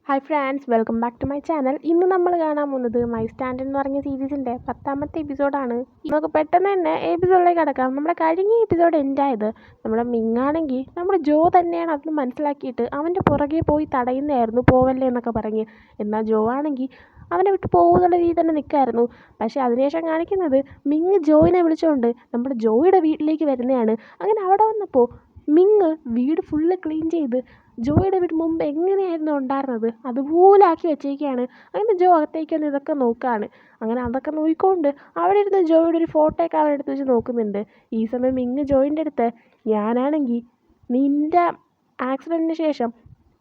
Hi friends, welcome back to my channel. ഇന്ന് നമ്മൾ കാണാൻ പോകുന്നത് മൈ സ്റ്റാൻഡ് എന്ന് പറഞ്ഞ സീരീസിൻ്റെ 10ാമത്തെ എപ്പിസോഡാണ്. നമുക്ക് പെട്ടെന്ന് തന്നെ എപ്പിസോഡിലേക്ക് കിടക്കാം. നമ്മുടെ കഴിഞ്ഞ എപ്പിസോഡ് എൻഡായത് നമ്മുടെ മിങ്ങാണെങ്കിൽ നമ്മുടെ ജോ തന്നെയാണ് അതെന്ന് മനസ്സിലാക്കിയിട്ട് അവൻ്റെ പുറകെ പോയി തടയുന്നതായിരുന്നു, പോവല്ലേ എന്നൊക്കെ പറഞ്ഞ്. എന്നാൽ ജോ ആണെങ്കിൽ അവനെ വിട്ട് പോകുന്നുള്ള രീതി തന്നെ നിൽക്കായിരുന്നു. പക്ഷേ അതിനുശേഷം കാണിക്കുന്നത് മിങ് ജോയിനെ വിളിച്ചുകൊണ്ട് നമ്മുടെ ജോയുടെ വീട്ടിലേക്ക് വരുന്നതാണ്. അങ്ങനെ അവിടെ വന്നപ്പോൾ മിങ് വീട് ഫുള്ള് ക്ലീൻ ചെയ്ത് ജോയുടെ വീട് മുമ്പ് എങ്ങനെയായിരുന്നു ഉണ്ടായിരുന്നത് അതുപോലെ ആക്കി വെച്ചേക്കാണ്. അങ്ങനെ ജോ അകത്തേക്ക് വന്ന് ഇതൊക്കെ നോക്കുകയാണ്. അങ്ങനെ അതൊക്കെ നോക്കിക്കൊണ്ട് അവിടെ ഇരുന്ന് ജോയുടെ ഒരു ഫോട്ടോയൊക്കെ അവൻ എടുത്ത് വെച്ച് നോക്കുന്നുണ്ട്. ഈ സമയം മിങ് ജോയിൻ്റെ അടുത്ത്, ഞാനാണെങ്കിൽ നിൻ്റെ ആക്സിഡൻറ്റിന് ശേഷം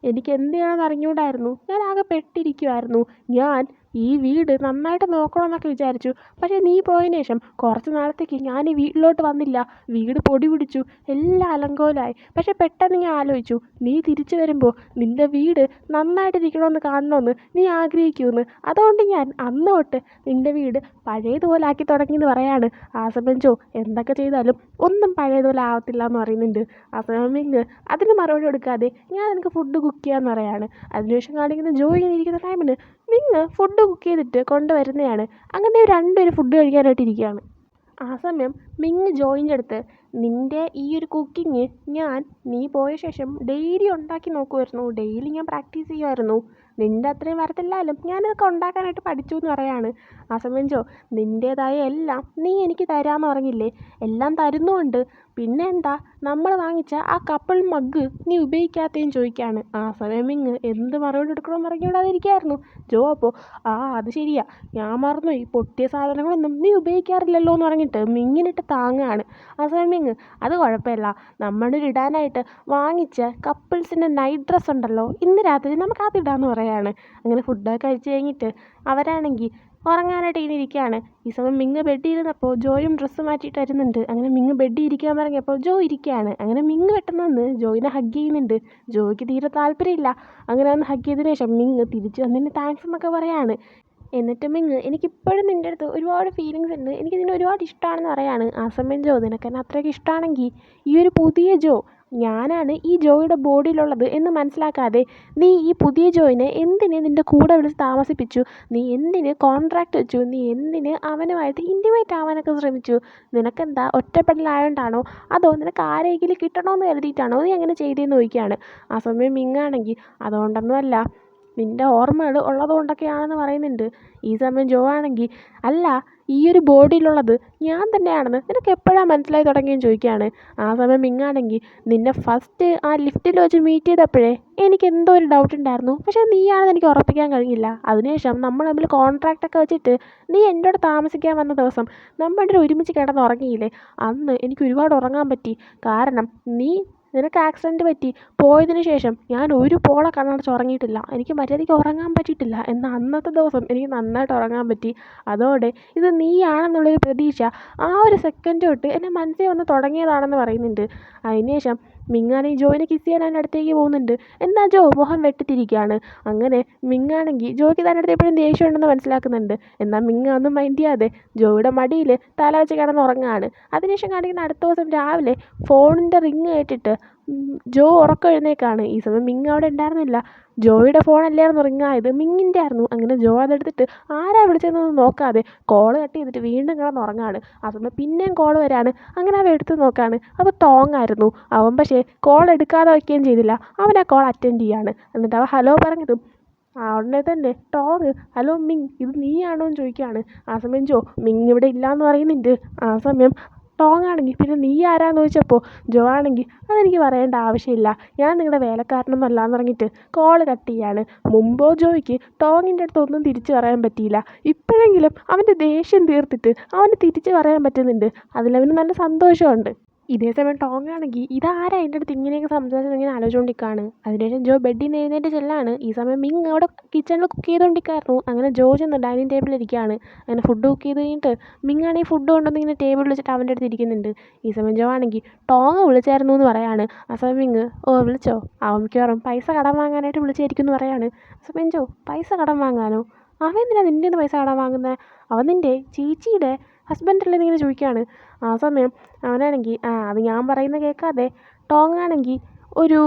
എനിക്ക് എന്ത് ചെയ്യണമെന്ന് അറിഞ്ഞുകൂടായിരുന്നു. ഞാൻ ആകെ പെട്ടിരിക്കുമായിരുന്നു. ഞാൻ ഈ വീട് നന്നായിട്ട് നോക്കണമെന്നൊക്കെ വിചാരിച്ചു. പക്ഷേ നീ പോയതിന് ശേഷം കുറച്ച് നാളത്തേക്ക് ഞാൻ ഈ വീട്ടിലോട്ട് വന്നില്ല. വീട് പൊടി പിടിച്ചു, എല്ലാം അലങ്കോലമായി. പക്ഷേ പെട്ടെന്ന് ഞാൻ ആലോചിച്ചു, നീ തിരിച്ചു വരുമ്പോൾ നിൻ്റെ വീട് നന്നായിട്ടിരിക്കണമെന്ന് കാണണമെന്ന് നീ ആഗ്രഹിക്കുമെന്ന്. അതുകൊണ്ട് ഞാൻ അന്ന് തൊട്ട് നിൻ്റെ വീട് പഴയതുപോലെ ആക്കി തുടങ്ങിയെന്ന് പറയാണ്. ആ സമയം ജോ എന്തൊക്കെ ചെയ്താലും ഒന്നും പഴയതുപോലെ ആവത്തില്ല എന്ന് പറയുന്നുണ്ട്. ആ സമയം മിങ് അതിന് മറുപടി കൊടുക്കാതെ, ഞാൻ നിനക്ക് ഫുഡ് കുക്ക് ചെയ്യാമെന്ന് പറയാണ്. അതിനുശേഷം കാണിക്കുന്ന ജോ ഇങ്ങനെ ഇരിക്കുന്ന ടൈമിന് മിങ് ഫുഡ് കുക്ക് ചെയ്തിട്ട് കൊണ്ടുവരുന്നതാണ്. അങ്ങനെ രണ്ടുപേരും ഫുഡ് കഴിക്കാനായിട്ട് ഇരിക്കുകയാണ്. ആ സമയം മിങ് ജോയിൻ്റെ അടുത്ത്, നിൻ്റെ ഈ ഒരു കുക്കിങ് നീ പോയ ശേഷം ഡെയിലി ഉണ്ടാക്കി നോക്കുമായിരുന്നു. ഡെയിലി ഞാൻ പ്രാക്ടീസ് ചെയ്യുമായിരുന്നു. നിൻ്റെ അത്രയും വരത്തില്ലാലും ഞാനിതൊക്കെ ഉണ്ടാക്കാനായിട്ട് പഠിച്ചു എന്ന് പറയാണ്. ആ സമയം ജോ, നിൻ്റേതായ എല്ലാം നീ എനിക്ക് തരാമെന്ന് പറഞ്ഞില്ലേ, എല്ലാം തരുന്നുമുണ്ട്. പിന്നെ എന്താ നമ്മൾ വാങ്ങിച്ച ആ കപ്പിൾ മഗ് നീ ഉപയോഗിക്കാത്തതെന്ന് ചോദിക്കുകയാണ്. ആ സമയം മിങ് എന്ത് മറുപടി എടുക്കണമെന്ന് പറഞ്ഞുകൂടാതെ ഇരിക്കുകയായിരുന്നു. ജോ അപ്പോൾ, അത് ശരിയാ, ഞാൻ മറന്നു, ഈ പൊട്ടിയ സാധനങ്ങളൊന്നും നീ ഉപയോഗിക്കാറില്ലല്ലോ എന്ന് പറഞ്ഞിട്ട് മിങ്ങിനിട്ട് താങ്ങുകയാണ്. ആ സമയം മിങ്, അത് കുഴപ്പമില്ല, നമ്മളിൽ ഇടാനായിട്ട് വാങ്ങിച്ച കപ്പിൾസിൻ്റെ നൈറ്റ് ഡ്രസ്സ് ഉണ്ടല്ലോ, ഇന്ന് രാത്രി നമുക്ക് അതിടാമെന്ന് പറയാണ്. അങ്ങനെ ഫുഡൊക്കെ കഴിച്ച് കഴിഞ്ഞിട്ട് അവരാണെങ്കിൽ ഉറങ്ങാനായിട്ട് ഇങ്ങനെ ഇരിക്കുകയാണ്. ഈ സമയം മിങ് ബെഡിൽ ഇരുന്നപ്പോൾ ജോയും ഡ്രസ്സ് മാറ്റിയിട്ട് വരുന്നുണ്ട്. അങ്ങനെ മിങ് ബെഡിൽ ഇരിക്കാൻ പറഞ്ഞപ്പോൾ ജോ ഇരിക്കുകയാണ്. അങ്ങനെ മിങ് പെട്ടെന്ന് വന്ന് ജോയിനെ ഹഗ് ചെയ്യുന്നുണ്ട്. ജോയ്ക്ക് തീരെ താല്പര്യമില്ല. അങ്ങനെ വന്ന് ഹഗ് ചെയ്തതിന് ശേഷം മിങ് തിരിച്ച് വന്നതിന് താങ്ക്സ് എന്നൊക്കെ പറയാണ്. എന്നിട്ട് മിങ്, എനിക്കിപ്പോഴും നിൻ്റെ അടുത്ത് ഒരുപാട് ഫീലിങ്സ് ഉണ്ട്, എനിക്ക് നിന്നെ ഒരുപാട് ഇഷ്ടമാണെന്ന് പറയാണ്. ആ സമയം ജോ, നിനക്കെന്നെ അത്രയ്ക്ക് ഇഷ്ടമാണെങ്കിൽ ഈ ഒരു പുതിയ ജോ ഞാനാണ് ഈ ജോയുടെ ബോഡിയിലുള്ളത് എന്ന് മനസ്സിലാക്കാതെ നീ ഈ പുതിയ ജോയിനെ എന്തിന് നിൻ്റെ കൂടെ വിളിച്ച് താമസിപ്പിച്ചു? നീ എന്തിന് കോൺട്രാക്റ്റ് വെച്ചു? നീ എന്തിന് അവനുമായിട്ട് ഇൻറ്റിമേറ്റ് ആവാനൊക്കെ ശ്രമിച്ചു? നിനക്കെന്താ ഒറ്റപ്പെടലായോണ്ടാണോ, അതോ നിനക്ക് ആരെങ്കിലും കിട്ടണമെന്ന് കരുതിയിട്ടാണോ നീ അങ്ങനെ ചെയ്തതെന്ന് ചോദിക്കുകയാണ്. ആ സമയം മിങ്ങാണെങ്കിൽ അതുകൊണ്ടൊന്നുമല്ല, നിൻ്റെ ഓർമ്മകൾ ഉള്ളതുകൊണ്ടൊക്കെയാണെന്ന് പറയുന്നുണ്ട്. ഈ സമയം ജോ ആണെങ്കിൽ, അല്ല, ഈ ഒരു ബോഡിയിലുള്ളത് ഞാൻ തന്നെയാണെന്ന് നിനക്ക് എപ്പോഴാണ് മനസ്സിലായി തുടങ്ങിയെന്ന് ചോദിക്കുകയാണ്. ആ സമയം മിങ്ങാണെങ്കിൽ, നിന്നെ ഫസ്റ്റ് ആ ലിഫ്റ്റിൽ വെച്ച് മീറ്റ് ചെയ്തപ്പോഴേ എനിക്ക് എന്തോ ഒരു ഡൗട്ട് ഉണ്ടായിരുന്നു. പക്ഷേ നീയാണെന്ന് എനിക്ക് ഉറപ്പിക്കാൻ കഴിഞ്ഞില്ല. അതിനുശേഷം നമ്മൾ തമ്മിൽ കോൺട്രാക്റ്റൊക്കെ വെച്ചിട്ട് നീ എൻ്റെ കൂടെ താമസിക്കാൻ വന്ന ദിവസം നമ്മൾ ഒരുമിച്ച് കിടന്ന് ഉറങ്ങിയില്ലേ, അന്ന് എനിക്ക് ഒരുപാട് ഉറങ്ങാൻ പറ്റി. കാരണം നിനക്ക് ആക്സിഡൻറ്റ് പറ്റി പോയതിന് ശേഷം ഞാൻ ഒരു പോളെ കണ്ണടച്ച് ഉറങ്ങിയിട്ടില്ല. എനിക്ക് മര്യാദയ്ക്ക് ഉറങ്ങാൻ പറ്റിയിട്ടില്ല. എന്നാൽ അന്നത്തെ ദിവസം എനിക്ക് നന്നായിട്ട് ഉറങ്ങാൻ പറ്റി. അതോടെ ഇത് നീയാണെന്നുള്ളൊരു പ്രതീക്ഷ ആ ഒരു സെക്കൻഡ് തൊട്ട് എൻ്റെ മനസ്സിൽ വന്ന് തുടങ്ങിയതാണെന്ന് പറയുന്നുണ്ട്. അതിനുശേഷം മിങ്ങാണെങ്കിൽ ജോയിനെ കിസ് ചെയ്യാൻ അതിൻ്റെ അടുത്തേക്ക് പോകുന്നുണ്ട്. എന്നാൽ ജോ മുഖം വെട്ടിത്തിരിക്കുകയാണ്. അങ്ങനെ മിങ്ങാണെങ്കിൽ ജോയ്ക്ക് തൻ്റെ അടുത്ത് എപ്പോഴും ദേഷ്യമുണ്ടെന്ന് മനസ്സിലാക്കുന്നുണ്ട്. എന്നാൽ മിങ്ങ ഒന്നും മൈൻഡ് ചെയ്യാതെ ജോയുടെ മടിയിൽ തല വെച്ച് കിടന്ന് ഉറങ്ങുകയാണ്. അതിനുശേഷം കാണിക്കുന്ന അടുത്ത ദിവസം രാവിലെ ഫോണിൻ്റെ റിങ് കേട്ടിട്ട് ജോ ഉറക്കം എഴുന്നേക്കാണ്. ഈ സമയം മിങ് അവിടെ ഉണ്ടായിരുന്നില്ല. ജോയുടെ ഫോണല്ലായിരുന്നു റിങ്ങായത്, മിങ്ങിൻ്റെ ആയിരുന്നു. അങ്ങനെ ജോ അതെടുത്തിട്ട് ആരാ വിളിച്ചതെന്നൊന്നും നോക്കാതെ കോൾ കട്ട് ചെയ്തിട്ട് വീണ്ടും കിടന്ന് ഉറങ്ങാണ്. ആ സമയം പിന്നെയും കോൾ വരാണ്. അങ്ങനെ അവൻ എടുത്ത് നോക്കാണ്, അത് ടോങ് ആയിരുന്നു. അവൻ പക്ഷേ കോൾ എടുക്കാതെ വയ്ക്കുകയും ചെയ്തില്ല. അവൻ ആ കോൾ അറ്റൻഡ് ചെയ്യാണ്. എന്നിട്ട് അവൻ ഹലോ പറഞ്ഞതും ഉടനെ തന്നെ ടോങ്, ഹലോ മിങ്, ഇത് നീയാണോ എന്ന് ചോദിക്കുകയാണ്. ആ സമയം ജോ, മിങ് ഇവിടെ ഇല്ലയെന്ന് പറയുന്നുണ്ട്. ആ സമയം ടോങ് ആണെങ്കിൽ, പിന്നെ നീ ആരാന്ന് ചോദിച്ചപ്പോൾ ജോ ആണെങ്കിൽ, അതെനിക്ക് പറയേണ്ട ആവശ്യമില്ല, ഞാൻ നിങ്ങളുടെ വേലക്കാരനൊന്നും അല്ലാന്ന് പറഞ്ഞിട്ട് കോൾ കട്ട് ചെയ്യാണ്. മുമ്പോ ജോയ്ക്ക് ടോങ്ങിൻ്റെ അടുത്ത് ഒന്നും തിരിച്ചു പറയാൻ പറ്റിയില്ല. ഇപ്പോഴെങ്കിലും അവൻ്റെ ദേഷ്യം തീർത്തിട്ട് അവന് തിരിച്ചു പറയാൻ പറ്റുന്നുണ്ട്. അതിലവന് നല്ല സന്തോഷമുണ്ട്. ഇതേ സമയം ടോങ് ആണെങ്കിൽ ഇതാരാ എൻ്റെ അടുത്ത് ഇങ്ങനെയൊക്കെ സംസാരിച്ചത് ഇങ്ങനെ ആലോചിച്ചുകൊണ്ടിരിക്കുകയാണ്. അതിനുശേഷം ജോ ബെഡിൽ നിന്ന് എഴുന്നേറ്റ് ചെല്ലാണ്. ഈ സമയം മിങ് അവിടെ കിച്ചണിൽ കുക്ക് ചെയ്തുകൊണ്ടിരിക്കുകയായിരുന്നു. അങ്ങനെ ജോ ചെന്ന് ഡൈനിങ് ടേബിളിൽ ഇരിക്കുകയാണ്. അങ്ങനെ ഫുഡ് കുക്ക് ചെയ്ത് കഴിഞ്ഞിട്ട് മിങ് ആണെങ്കിൽ ഫുഡ് കൊണ്ടുവന്ന് ഇങ്ങനെ ടേബിളിൽ വെച്ചിട്ട് അവൻ്റെ അടുത്ത് ഇരിക്കുന്നുണ്ട്. ഈ സമയം ജോ ആണെങ്കിൽ ടോങ് വിളിച്ചായിരുന്നു എന്ന് പറയാണ്. ആ സമയം മിങ്, വിളിച്ചോ, അവൻ മിക്കവാറും പൈസ കടം വാങ്ങാനായിട്ട് വിളിച്ചായിരിക്കും എന്ന് പറയാണ്. ആ സമയം ജോ, പൈസ കടം വാങ്ങാനോ? അവൻ എന്തിനാ നിൻ്റെ നിന്ന് പൈസ കടം വാങ്ങുന്നത്? അവൻ നിൻ്റെ ചേച്ചിയുടെ ഹസ്ബൻഡല്ലേ എന്നിങ്ങനെ ചോദിക്കുകയാണ്. ആ സമയം അവനാണെങ്കിൽ, അത് ഞാൻ പറയുന്നത് കേൾക്കാതെ ടോങ് ആണെങ്കിൽ ഒരു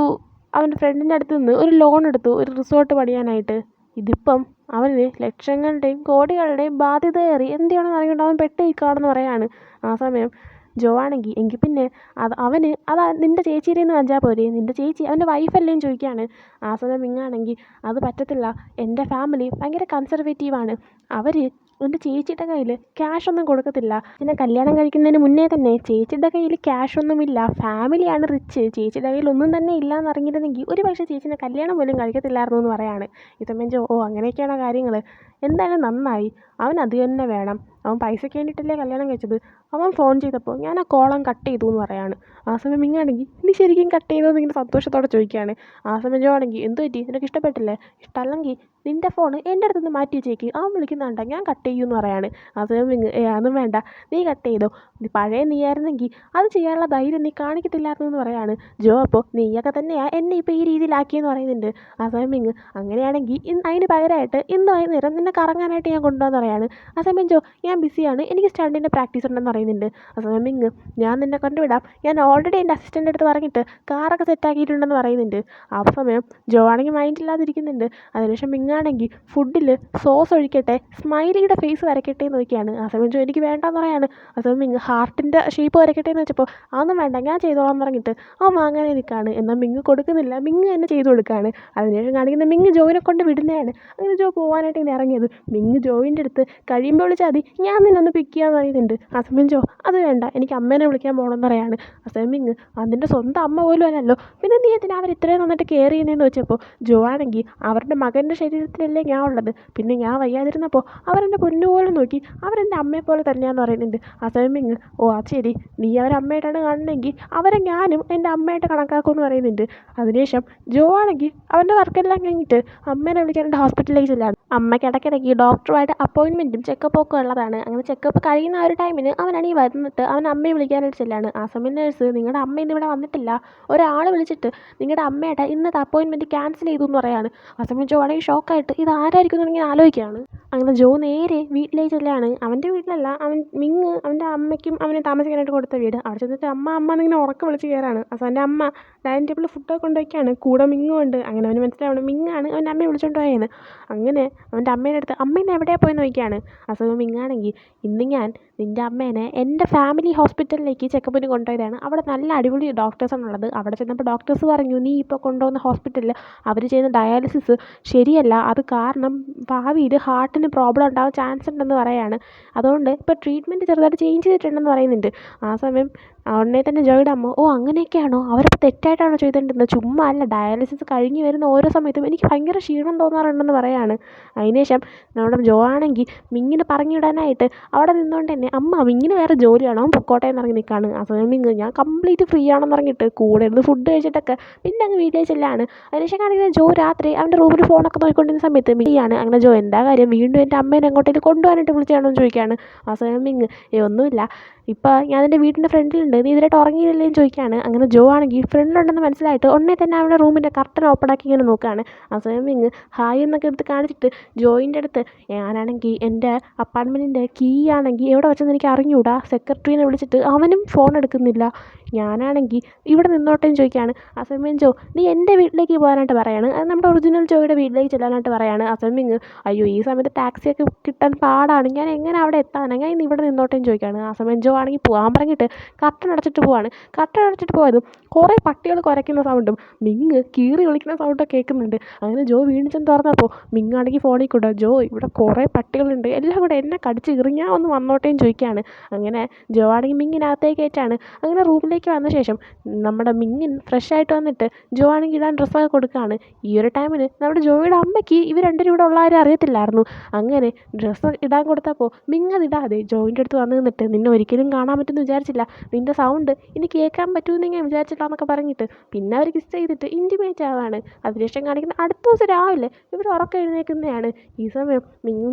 അവൻ്റെ ഫ്രണ്ടിൻ്റെ അടുത്ത് നിന്ന് ഒരു ലോൺ എടുത്തു ഒരു റിസോർട്ട് പണിയാനായിട്ട്. ഇതിപ്പം അവന് ലക്ഷങ്ങളുടെയും കോടികളുടെയും ബാധ്യത കയറി എന്ത് ചെയ്യണമെന്ന് അറിയണ്ട അവൻ പെട്ട് നിൽക്കുകയാണെന്ന് പറയാണ്. ആ സമയം ജോ ആണെങ്കിൽ എങ്കിൽ പിന്നെ അതാ നിൻ്റെ ചേച്ചിയുടെ നിന്ന് വാങ്ങിച്ചാൽ പോരെ, നിൻ്റെ ചേച്ചി അവൻ്റെ വൈഫല്ലേ എന്ന് ചോദിക്കുകയാണ്. ആ സമയം മിങ്ങാണെങ്കിൽ അത് പറ്റത്തില്ല, എൻ്റെ ഫാമിലി ഭയങ്കര കൺസർവേറ്റീവാണ്, അവർ എൻ്റെ ചേച്ചിയുടെ കയ്യിൽ ക്യാഷൊന്നും കൊടുക്കത്തില്ല. പിന്നെ കല്യാണം കഴിക്കുന്നതിന് മുന്നേ തന്നെ ചേച്ചിയുടെ കയ്യിൽ ക്യാഷൊന്നുമില്ല, ഫാമിലിയാണ് റിച്ച്, ചേച്ചിയുടെ കയ്യിൽ ഒന്നും തന്നെ ഇല്ല എന്നറിഞ്ഞിരുന്നെങ്കിൽ ഒരു പക്ഷേ ചേച്ചിനെ കല്യാണം പോലും കഴിക്കത്തില്ലായിരുന്നു എന്ന് പറയാണ്. ഇതമ്മൻ ജോ അങ്ങനെയൊക്കെയാണോ കാര്യങ്ങൾ, എന്തായാലും നന്നായി, അവൻ അത് തന്നെ വേണം, അവൻ പൈസയ്ക്ക് വേണ്ടിയിട്ടല്ലേ കല്യാണം കഴിച്ചത്. അവൻ ഫോൺ ചെയ്തപ്പോൾ ഞാൻ ആ കോളം കട്ട് ചെയ്തു എന്ന് പറയാണ്. ആ സമയം മിങ്ങാണെങ്കിൽ നീ ശരിക്കും കട്ട് ചെയ്തോ എന്നിങ്ങനെ സന്തോഷത്തോടെ ചോദിക്കുകയാണ്. ആ സമയം ജോ ആണെങ്കിൽ എന്ത് പറ്റി, നിനക്ക് ഇഷ്ടപ്പെട്ടില്ലേ, ഇഷ്ടമല്ലെങ്കിൽ നിൻ്റെ ഫോൺ എൻ്റെ അടുത്ത് നിന്ന് മാറ്റി വെച്ചേക്ക്, അവൻ വിളിക്കുന്നുണ്ട ഞാൻ കട്ട് ചെയ്യുമെന്ന് പറയാണ്. ആ സമയം അതൊന്നും വേണ്ട, നീ കട്ട് ചെയ്തോ, പഴയ നീയായിരുന്നെങ്കിൽ അത് ചെയ്യാനുള്ള ധൈര്യം നീ കാണിക്കത്തില്ലായിരുന്നു എന്ന് പറയാണ്. ജോ അപ്പോൾ നീയൊക്കെ തന്നെയാണ് എന്നെ ഇപ്പോൾ ഈ രീതിയിലാക്കിയെന്ന് പറയുന്നുണ്ട്. ആ സമയം അങ്ങനെയാണെങ്കിൽ അതിന് പകരമായിട്ട് ഇന്ന് വൈകുന്നേരം നിന്നെ കറങ്ങാനായിട്ട് ഞാൻ കൊണ്ടുപോകാന്ന് പറയാണ്. ആ സമയം ജോ ഞാൻ ബിസിയാണ്, എനിക്ക് സ്റ്റണ്ടിൻ്റെ പ്രാക്ടീസ് ഉണ്ടെന്ന് പറയുന്നുണ്ട്. ആ സമയം ഞാൻ നിന്നെ കൊണ്ടുവിടാം, ഞാൻ ഓൾറെഡി എൻ്റെ അസിസ്റ്റൻ്റെ അടുത്ത് പറഞ്ഞിട്ട് കാറൊക്കെ സെറ്റാക്കിയിട്ടുണ്ടെന്ന് പറയുന്നുണ്ട്. ആ സമയം ജോ ആണെങ്കിൽ മൈൻഡില്ലാതിരിക്കുന്നുണ്ട്. അതിനുശേഷം മിങ്ങാണെങ്കിൽ ഫുഡിൽ സോസ് ഒഴിക്കട്ടെ, സ്മൈലിയുടെ ഫേസ് വരയ്ക്കട്ടെ എന്ന് നോക്കിയാണ്. ആ സമയം ജോ എനിക്ക് വേണ്ടെന്ന് പറയാണ്. ആ സമയം ഹാർട്ടിൻ്റെ ഷേപ്പ് വരയ്ക്കട്ടെ എന്ന് വെച്ചപ്പോൾ അതൊന്നും വേണ്ട ഞാൻ ചെയ്തോളാം പറഞ്ഞിട്ട് അവൻ വാങ്ങാനേ നിൽക്കുകയാണ്. എന്നാൽ കൊടുക്കുന്നില്ല, തന്നെ ചെയ്തു കൊടുക്കുകയാണ്. അതിനുശേഷം കാണിക്കുന്ന ജോയിനെ കൊണ്ട് വിടുന്നതാണ്. അങ്ങനെ ജോ പോകാനായിട്ട് ഇങ്ങനെ ഇറങ്ങിയത്. ജോയിൻ്റെ അടുത്ത് കഴിയുമ്പോൾ വിളിച്ചാൽ മതി, ഞാൻ നിന്നൊന്ന് പിക്ക് ചെയ്യാൻ പറയുന്നുണ്ട്. ആ സമയം ജോ അത് വേണ്ട, എനിക്ക് അമ്മേനെ വിളിക്കാൻ പോകണമെന്ന് പറയാണ്. ആ സമയം അതിൻ്റെ സ്വന്തം അമ്മ പോലും അല്ലല്ലോ, പിന്നെ നീ എന്തിനാ അവർ ഇത്രയും നന്നായിട്ട് കെയർ ചെയ്യുന്നതെന്ന് വെച്ചപ്പോൾ ജോ ആണെങ്കിൽ അവരുടെ മകൻ്റെ ശരീരത്തിലല്ലേ ഞാൻ ഉള്ളത്, പിന്നെ ഞാൻ വയ്യാതിരുന്നപ്പോൾ അവരെൻ്റെ പൊന്നുപോലെ നോക്കി, അവരെൻ്റെ അമ്മയെ പോലെ തന്നെയാണെന്ന് പറയുന്നുണ്ട്. ആ സമയം ഓ ആ ശരി, നീ അവരമ്മയായിട്ടാണ് കാണണമെങ്കിൽ അവരെ ഞാനും എൻ്റെ അമ്മയായിട്ട് കണക്കാക്കുമെന്ന് പറയുന്നുണ്ട്. അതിനുശേഷം ജോ ആണെങ്കിൽ അവൻ്റെ വർക്കെല്ലാം കഴിഞ്ഞിട്ട് അമ്മേനെ വിളിക്കാനായിട്ട് ഹോസ്പിറ്റലിലേക്ക് ചെല്ലാണ്. അമ്മയ്ക്ക് ഇടയ്ക്കിടയ്ക്ക് ഡോക്ടറുമായിട്ട് അപ്പോയിൻമെൻറ്റും ചെക്കപ്പൊക്കെ ഉള്ളതാണ്. അങ്ങനെ ചെക്കപ്പ് കഴിയുന്ന ആ ഒരു ടൈമിന് അവനാണെങ്കിൽ വന്നിട്ട് അവൻ അമ്മയെ വിളിക്കാനായിട്ട് ചെല്ലാണ്. ആ സമയം നേഴ്സ് നിങ്ങളുടെ അമ്മ ഇന്ന് ഇവിടെ വന്നിട്ടില്ല, ഒരാൾ വിളിച്ചിട്ട് നിങ്ങളുടെ അമ്മയുടെ ഇന്നത്തെ അപ്പോയിൻമെൻറ്റ് ക്യാൻസൽ ചെയ്തു എന്ന് പറയാണ്. ആ സമയം ജോ ആണെങ്കിൽ ഷോക്കായിട്ട് ഇത് ആരായിരിക്കും എന്നിങ്ങനെ ആലോചിക്കുകയാണ്. അങ്ങനെ ജോ നേരെ വീട്ടിലേക്ക് ചെല്ലാണ്. അവൻ്റെ വീട്ടിലല്ല, അവൻ്റെ അമ്മയ്ക്കും അവന് താമസിക്കാനായിട്ട് കൊടുത്ത വീട്. അവിടെ ചെന്നിട്ട് അമ്മ എന്നിങ്ങനെ ഉറക്കം വിളിച്ച് കയറാണ്. അപ്പോൾ അവൻ്റെ അമ്മ ഡൈനിങ് ടേബിളിൽ ഫുഡൊക്കെ കൊണ്ടുവയ്ക്കുകയാണ്, കൂടെ ഉണ്ട്. അങ്ങനെ അവന് മനസ്സിലാവണം മിങ്ങാണ് അവൻ്റെ അമ്മയെ വിളിച്ചുകൊണ്ട് പോയെന്ന്. അങ്ങനെ അവൻ്റെ അമ്മേൻ്റെ അടുത്ത് അമ്മ ഇന്ന് എവിടെയാണ് പോയെന്ന് ചോദിക്കുകയാണ്. ആ സമയം മിങ്ങാണെങ്കിൽ ഇന്ന് ഞാൻ നിൻ്റെ അമ്മേനെ എൻ്റെ ഫാമിലി ഹോസ്പിറ്റലിലേക്ക് ചെക്കപ്പിന് കൊണ്ടുപോയതാണ്, അവിടെ നല്ല അടിപൊളി ഡോക്ടേഴ്സാണുള്ളത്. അവിടെ ചെന്നപ്പോൾ ഡോക്ടേഴ്സ് പറഞ്ഞു നീ ഇപ്പോൾ കൊണ്ടുപോകുന്ന ഹോസ്പിറ്റലിൽ അവർ ചെയ്യുന്ന ഡയാലിസിസ് ശരിയല്ല, അത് കാരണം ഭാവിയിൽ ഹാർട്ടിന് പ്രോബ്ലം ഉണ്ടാവാൻ ചാൻസ് ഉണ്ടെന്ന് പറയാണ്. അതുകൊണ്ട് ഇപ്പോൾ ട്രീറ്റ്മെൻറ്റ് ചെറുതായിട്ട് ചേഞ്ച് ചെയ്തിട്ടുണ്ടെന്ന് പറയുന്നുണ്ട്. ആ സമയം ഉടനെ തന്നെ ജോയുടെ അമ്മ ഓ അങ്ങനെയൊക്കെയാണോ, അവരപ്പോൾ തെറ്റായിട്ടാണോ ചെയ്തിട്ടുണ്ടെന്ന്, ചുമ്മാ അല്ല, ഡയാലിസിസ് കഴിഞ്ഞ് വരുന്ന ഓരോ സമയത്തും എനിക്ക് ഭയങ്കര ക്ഷീണം തോന്നാറുണ്ടെന്ന് പറയാണ്. അതിനുശേഷം നമ്മുടെ ജോ ആണെങ്കിൽ മിങ്ങിനെ പറഞ്ഞു വിടാനായിട്ട് അവിടെ നിന്നുകൊണ്ട് തന്നെ അമ്മ മിങ്ങിന് വേറെ ജോലിയാണോ അവൻ പൊക്കോട്ടെ എന്ന് ഇറങ്ങി നിൽക്കുകയാണ്. ആ സമയം ഞാൻ കംപ്ലീറ്റ് ഫ്രീ ആണെന്ന് പറഞ്ഞിട്ട് കൂടെ ഇരുന്ന് ഫുഡ് കഴിച്ചിട്ടൊക്കെ പിന്നെ അങ്ങ് വീട്ടിലേക്ക് ചെല്ലാണ്. അതിനുശേഷം കാണിക്കുന്നത് ജോ രാത്രി അവൻ്റെ റൂമിൽ ഫോണൊക്കെ നോക്കിക്കൊണ്ടിരുന്ന സമയത്ത് മിയാണ്. അങ്ങനെ ജോ എന്താ കാര്യം, വീണ്ടും എൻ്റെ അമ്മേനെ എങ്ങോട്ടേലും കൊണ്ടുപോകാനായിട്ട് വിളിച്ചാണോ എന്ന് ചോദിക്കുകയാണ്. ആ സമയം ഒന്നുമില്ല, ഇപ്പോൾ ഞാൻ എൻ്റെ വീടിൻ്റെ ഫ്രണ്ടിലുണ്ട്, നീ ഇതിലായിട്ട് ഉറങ്ങിയില്ലേ എന്ന് ചോദിക്കുകയാണ്. അങ്ങനെ ജോ ആണെങ്കിൽ ഫ്രണ്ടിലുണ്ടെന്ന് മനസ്സിലായിട്ട് ഉടനെ തന്നെ അവൻ്റെ റൂമിൻ്റെ കർട്ടൻ ഓപ്പണാക്കി ഇങ്ങനെ നോക്കുകയാണ്. ആ സമയം ഹായ് എന്നൊക്കെ എടുത്ത് കാണിച്ചിട്ട് ജോയിൻ്റെ അടുത്ത് ഞാനാണെങ്കിൽ എൻ്റെ അപ്പാർട്ട്മെൻറ്റിൻ്റെ കീ ആണെങ്കിൽ എവിടെ വെച്ചെന്ന് എനിക്ക് അറിഞ്ഞുകൂടാ, സെക്രട്ടറീനെ വിളിച്ചിട്ട് അവനും ഫോൺ എടുക്കുന്നില്ല, ഞാനാണെങ്കിൽ ഇവിടെ നിന്നോട്ടേന്ന് ചോദിക്കുകയാണ്. ആ സമയം ജോ നീ എൻ്റെ വീട്ടിലേക്ക് പോകാനായിട്ട് പറയാണ്, അത് നമ്മുടെ ഒറിജിനൽ ജോയുടെ വീട്ടിലേക്ക് ചെല്ലാനായിട്ട് പറയാണ്. ആ സമയം അയ്യോ ഈ സമയത്ത് ടാക്സിയൊക്കെ കിട്ടാൻ പാടാണ്, ഞാൻ എങ്ങനെ അവിടെ എത്താനാണ്, ഞാൻ ഇന്ന് ഇവിടെ നിന്നോട്ടേന്ന് ചോദിക്കുകയാണ്. ആ സമയം ജോ ആണെങ്കിൽ പോകാൻ പറഞ്ഞിട്ട് കർട്ടൻ അടച്ചിട്ട് പോവാണ്. കർട്ടൻ അടച്ചിട്ട് പോയതും കുറേ പട്ടികൾ കുരയ്ക്കുന്ന സൗണ്ടും കീറി വിളിക്കുന്ന സൗണ്ടൊക്കെ കേൾക്കുന്നുണ്ട്. അങ്ങനെ ജോ വീണ്ടും ചെന്ന് തുറന്നപ്പോൾ ആണെങ്കിൽ ഫോണിൽ കൂടെ ജോ ഇവിടെ കുറേ പട്ടികളുണ്ട്, എല്ലാം കൂടെ എന്നെ കടിച്ച് കീറി, ഞാൻ ഒന്ന് വന്നോട്ടേന്ന് ചോദിക്കുകയാണ്. അങ്ങനെ ജോ ആണെങ്കിൽ മിങ്ങിനകത്തേക്കായിട്ടാണ്. അങ്ങനെ റൂമിലേക്ക് വന്ന ശേഷം നമ്മുടെ ഫ്രഷ് ആയിട്ട് വന്നിട്ട് ജോ ആണെങ്കിൽ ഇടാൻ ഡ്രസ്സൊക്കെ കൊടുക്കുകയാണ്. ഈ ഒരു ടൈമിന് നമ്മുടെ ജോയുടെ അമ്മയ്ക്ക് ഇവർ രണ്ടുപേരും ഇവിടെ ഉള്ള ആരും അറിയത്തില്ലായിരുന്നു. അങ്ങനെ ഡ്രസ്സ് ഇടാൻ കൊടുത്തപ്പോൾ അതിടാതെ ജോയിൻ്റെ അടുത്ത് വന്ന് നിന്നിട്ട് നിന്നെ ഒരിക്കലും കാണാൻ പറ്റുമെന്ന് വിചാരിച്ചില്ല, നിൻ്റെ സൗണ്ട് ഇനി കേൾക്കാൻ പറ്റുമെന്ന് ഞാൻ വിചാരിച്ചില്ല എന്നൊക്കെ പറഞ്ഞിട്ട് പിന്നെ അവർ കിസ് ചെയ്തിട്ട് ഇൻറ്റിമേറ്റ് ആവാണ്. അതിനുശേഷം കാണിക്കുന്ന അടുത്ത ദിവസം രാവിലെ ഇവർ ഉറക്കം എഴുന്നേൽക്കുന്നതാണ്. ഈ സമയം